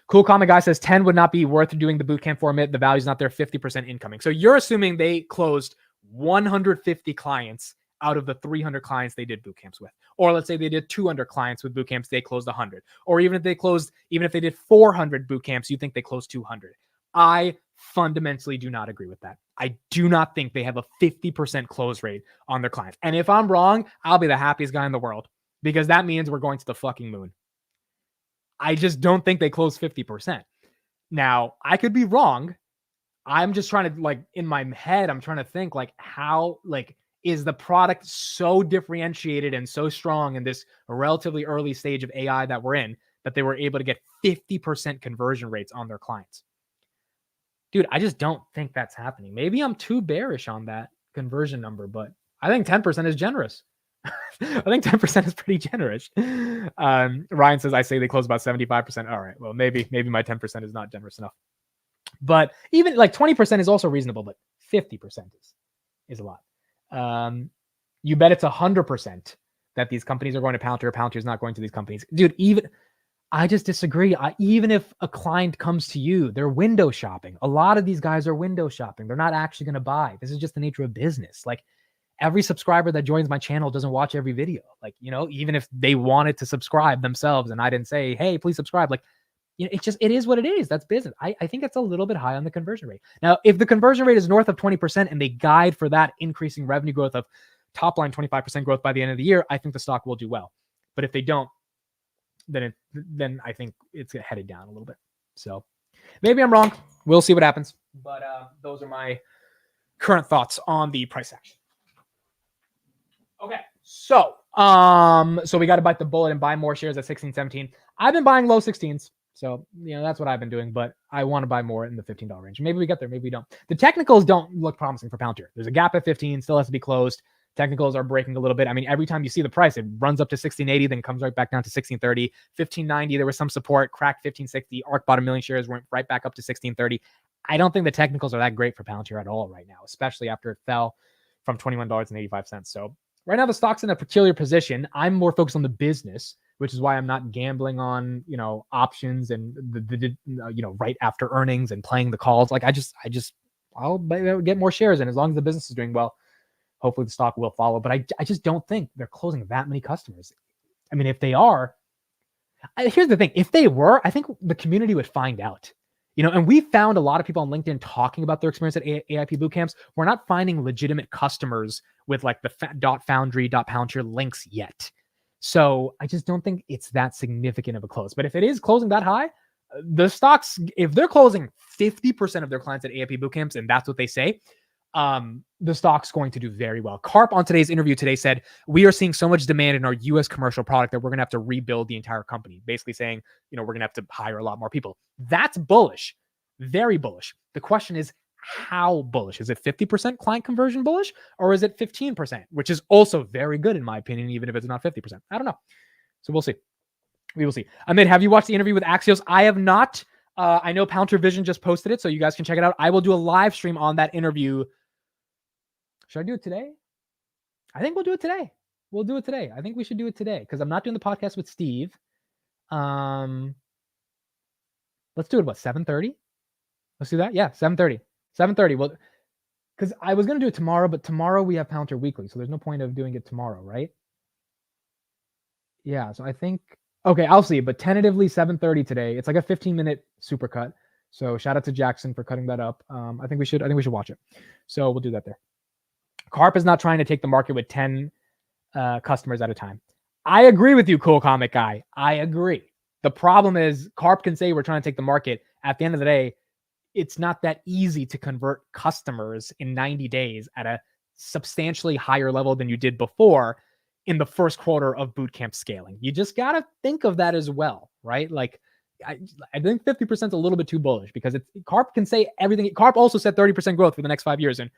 Cool Comic Guy says 10 would not be worth doing the bootcamp format. The value's not there, 50% incoming. So you're assuming they closed 150 clients out of the 300 clients they did boot camps with. Or let's say they did 200 clients with boot camps, they closed 100. Or even if they did 400 boot camps, you think they closed 200. I fundamentally do not agree with that. I do not think they have a 50% close rate on their clients. And if I'm wrong, I'll be the happiest guy in the world, because that means we're going to the fucking moon. I just don't think they close 50%. Now, I could be wrong. I'm just trying to, like, in my head, I'm trying to think, like, how, like, is the product so differentiated and so strong in this relatively early stage of AI that we're in, that they were able to get 50% conversion rates on their clients? Dude, I just don't think that's happening. Maybe I'm too bearish on that conversion number, but I think 10% is generous. I think 10% is pretty generous. Ryan says, I say they close about 75%. All right, well, maybe my 10% is not generous enough. But even like 20% is also reasonable, but 50% is a lot. You bet it's 100% that these companies are going to Palantir. Palantir is not going to these companies. Dude, I just disagree. Even if a client comes to you, they're window shopping. A lot of these guys are window shopping. They're not actually going to buy. This is just the nature of business. Like, every subscriber that joins my channel doesn't watch every video. Like, even if they wanted to subscribe themselves and I didn't say, hey, please subscribe. Like, it is what it is. That's business. I think it's a little bit high on the conversion rate. Now, if the conversion rate is north of 20% and they guide for that increasing revenue growth of top line 25% growth by the end of the year, I think the stock will do well. But if they don't, then I think it's headed down a little bit. So maybe I'm wrong. We'll see what happens. But those are my current thoughts on the price action. Okay, so we got to bite the bullet and buy more shares at 16, 17. I've been buying low 16s, so that's what I've been doing. But I want to buy more in the $15 range. Maybe we get there, maybe we don't. The technicals don't look promising for Palantir. There's a gap at 15, still has to be closed. Technicals are breaking a little bit. I mean, every time you see the price, it runs up to 1680, then comes right back down to 1630, 1590. There was some support, cracked 1560. ARK bought 1 million shares, went right back up to 1630. I don't think the technicals are that great for Palantir at all right now, especially after it fell from $21.85. So right now, the stock's in a peculiar position. I'm more focused on the business, which is why I'm not gambling on, options and the right after earnings and playing the calls. Like, I'll get more shares. And as long as the business is doing well, hopefully the stock will follow. But I just don't think they're closing that many customers. I mean, if they are, here's the thing. If they were, I think the community would find out. And we found a lot of people on LinkedIn talking about their experience at AIP bootcamps. We're not finding legitimate customers with like the .foundry, .palantir links yet. So I just don't think it's that significant of a close. But if it is closing that high, the stocks, if they're closing 50% of their clients at AIP bootcamps, and that's what they say, the stock's going to do very well. Karp on today's interview today said, we are seeing so much demand in our US commercial product that we're going to have to rebuild the entire company. Basically saying, we're going to have to hire a lot more people. That's bullish, very bullish. The question is, how bullish? Is it 50% client conversion bullish, or is it 15%, which is also very good in my opinion, even if it's not 50%? I don't know. So we'll see. We will see. Amit, have you watched the interview with Axios? I have not. I know Palantir Vision just posted it, so you guys can check it out. I will do a live stream on that interview. Should I do it today? I think we'll do it today. We'll do it today. I think we should do it today because I'm not doing the podcast with Steve. Let's do it. What, 7:30? Let's do that. Yeah, 7:30. 7:30. Well, because I was going to do it tomorrow, but tomorrow we have Palantir Weekly, so there's no point of doing it tomorrow, right? Yeah, so I think, okay, I'll see, but tentatively 7:30 today. It's like a 15-minute supercut. So shout out to Jackson for cutting that up. I think we should watch it. So we'll do that there. Karp is not trying to take the market with 10 customers at a time. I agree with you, Cool Comic Guy. I agree. The problem is Karp can say we're trying to take the market. At the end of the day, it's not that easy to convert customers in 90 days at a substantially higher level than you did before in the first quarter of bootcamp scaling. You just got to think of that as well, right? Like, I think 50% is a little bit too bullish because Karp can say everything. Karp also said 30% growth for the next 5 years, and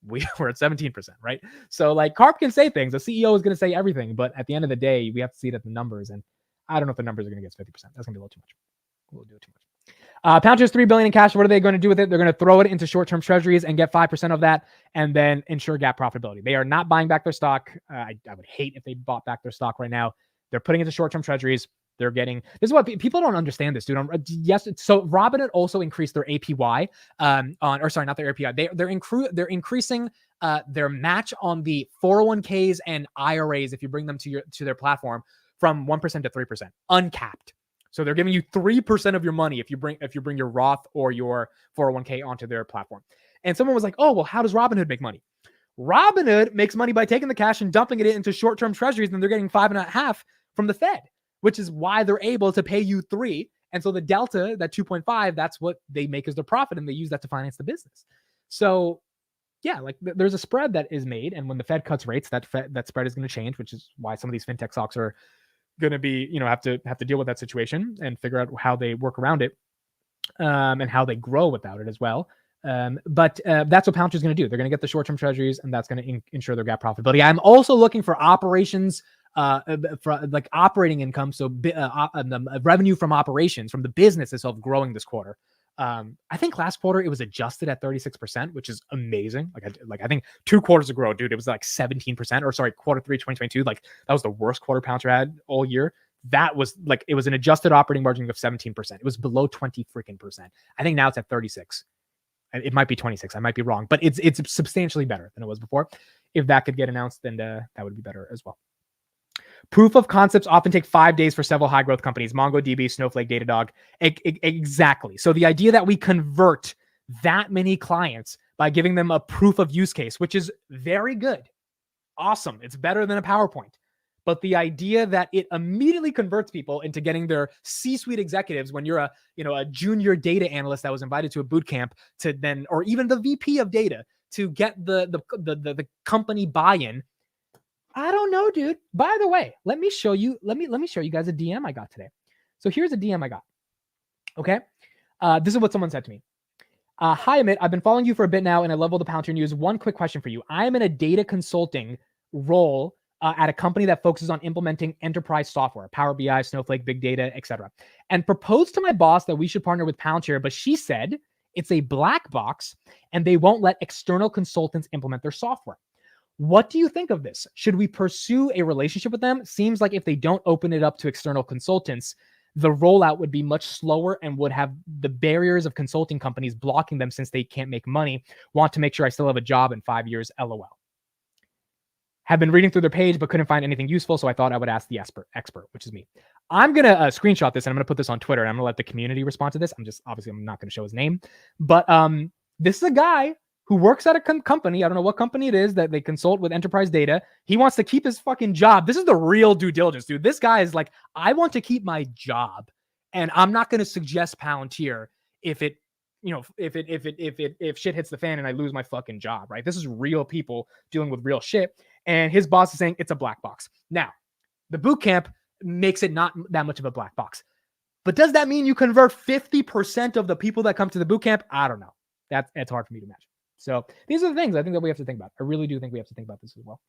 we're at 17%, right? So like Karp can say things. The CEO is going to say everything, but at the end of the day, we have to see it at the numbers. And I don't know if the numbers are going to get 50%. That's going to be a little too much. We'll do it too much. Palantir's $3 billion in cash. What are they going to do with it? They're going to throw it into short-term treasuries and get 5% of that and then ensure GAAP profitability. They are not buying back their stock. I would hate if they bought back their stock right now. They're putting it into short-term treasuries. They're getting, this is what people don't understand this, dude. Yes. So Robinhood also increased their APY not their APY. They're increasing their match on the 401ks and IRAs, if you bring them to their platform, from 1% to 3%, uncapped. So they're giving you 3% of your money if you bring your Roth or your 401k onto their platform. And someone was like, oh, well, how does Robinhood make money? Robinhood makes money by taking the cash and dumping it into short-term treasuries, and they're getting 5.5 from the Fed, which is why they're able to pay you 3. And so the delta, that 2.5, that's what they make as their profit, and they use that to finance the business. So yeah, like there's a spread that is made, and when the Fed cuts rates, that spread is going to change, which is why some of these fintech stocks are going to be, have to deal with that situation and figure out how they work around it, and how they grow without it as well. But that's what Palantir is going to do. They're going to get the short-term treasuries, and that's going to ensure their GAAP profitability. I'm also looking for operations, for like operating income, so revenue from operations from the business itself growing this quarter. I think last quarter it was adjusted at 36%, which is amazing. I think 2 quarters ago, dude, it was like 17%, or sorry, quarter 3, 2022. Like that was the worst quarter Palantir had all year. That was like, it was an adjusted operating margin of 17%. It was below 20 freaking percent. I think now it's at 36. It might be 26. I might be wrong, but it's substantially better than it was before. If that could get announced, then that would be better as well. Proof of concepts often take 5 days for several high growth companies: MongoDB, Snowflake, Datadog. Exactly. So the idea that we convert that many clients by giving them a proof of use case, which is very good, awesome. It's better than a PowerPoint. But the idea that it immediately converts people into getting their C-suite executives, when you're a junior data analyst that was invited to a boot camp, to then, or even the VP of data, to get the company buy-in. I don't know, dude. By the way, let me show you guys a DM I got today. So here's a DM I got. Okay. This is what someone said to me. Hi, Amit. I've been following you for a bit now, and I love all the Palantir news. One quick question for you. I am in a data consulting role at a company that focuses on implementing enterprise software, Power BI, Snowflake, big data, etc., and proposed to my boss that we should partner with Palantir, but she said it's a black box and they won't let external consultants implement their software. What do you think of this? Should we pursue a relationship with them? Seems like if they don't open it up to external consultants, the rollout would be much slower and would have the barriers of consulting companies blocking them since they can't make money. Want to make sure I still have a job in 5 years, LOL. Have been reading through their page, but couldn't find anything useful, so I thought I would ask the expert, which is me. I'm going to screenshot this, and I'm going to put this on Twitter, and I'm going to let the community respond to this. I'm not going to show his name, but this is a guy who works at a company. I don't know what company it is that they consult with enterprise data. He wants to keep his fucking job. This is the real due diligence, dude. This guy is like, I want to keep my job, and I'm not going to suggest Palantir if shit hits the fan and I lose my fucking job, right? This is real people dealing with real shit. And his boss is saying it's a black box. Now, the boot camp makes it not that much of a black box. But does that mean you convert 50% of the people that come to the boot camp? I don't know. It's hard for me to imagine. So these are the things I think that we have to think about. I really do think we have to think about this as well.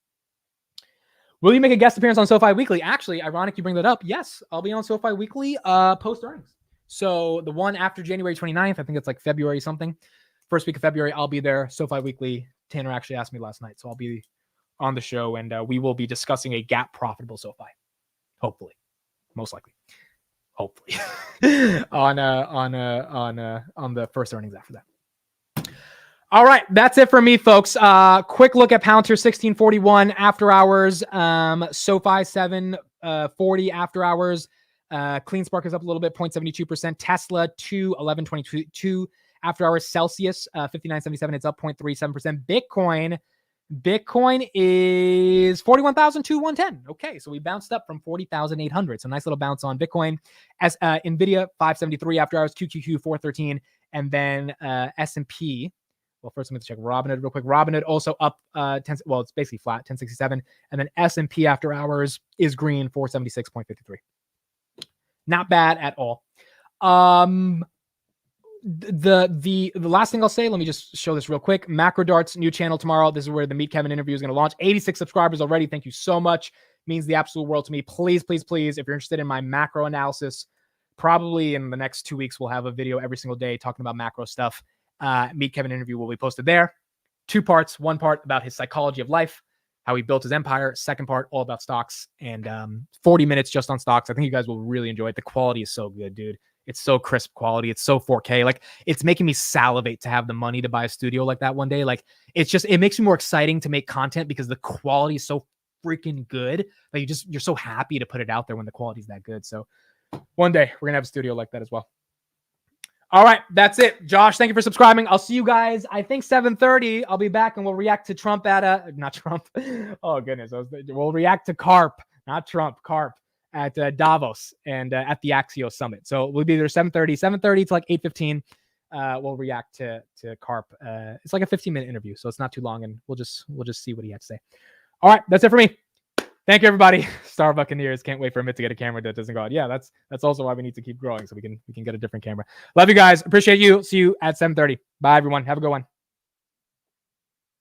Will you make a guest appearance on SoFi Weekly? Actually, ironic you bring that up. Yes, I'll be on SoFi Weekly post earnings. So the one after January 29th, I think it's like February something. First week of February, I'll be there. SoFi Weekly. Tanner actually asked me last night, so I'll be on the show, and we will be discussing a GAAP profitable SoFi. Hopefully, most likely, hopefully, on the first earnings after that. All right, that's it for me, folks. Quick look at Palantir 1641 after hours, SoFi 740 after hours. CleanSpark is up a little bit, 0.72%. Tesla 211.22 after hours. Celsius 59.77. It's up 0.37%. Bitcoin is 41,110. Okay, so we bounced up from 40,800. So nice little bounce on Bitcoin. As Nvda 573 after hours, QQQ 413, and then S&P. Well, first I'm going to check Robinhood real quick. Robinhood also up 10. Well, it's basically flat, 1067, and then S&P after hours is green, 476.53. Not bad at all. The last thing I'll say, let me just show this real quick. Macro Darts new channel tomorrow. This is where the Meet Kevin interview is going to launch. 86 subscribers already. Thank you so much. Means the absolute world to me. Please, please, please, if you're interested in my macro analysis, probably in the next 2 weeks we'll have a video every single day talking about macro stuff. Meet Kevin interview will be posted there. 2 parts. 1 part about his psychology of life, how he built his empire. 2nd part all about stocks, and 40 minutes just on stocks. I think you guys will really enjoy it. The quality is so good, dude. It's so crisp quality. It's so 4K. Like, it's making me salivate to have the money to buy a studio like that one day. Like, it makes me more exciting to make content because the quality is so freaking good that you're so happy to put it out there when the quality's that good. So one day we're gonna have a studio like that as well. All right, that's it. Josh, thank you for subscribing. I'll see you guys, I think 7:30. I'll be back and we'll react to Trump at not Trump. Oh goodness. We'll react to Carp, not Trump, Carp at Davos and at the Axios Summit. So we'll be there 7:30 to like 8:15. We'll react to Carp. It's like a 15-minute interview, so it's not too long, and we'll just see what he had to say. All right, that's it for me. Thank you, everybody. Star Buccaneers. Can't wait for Amit to get a camera that doesn't go out. Yeah, that's also why we need to keep growing so we can get a different camera. Love you guys. Appreciate you. See you at 7:30. Bye, everyone. Have a good one.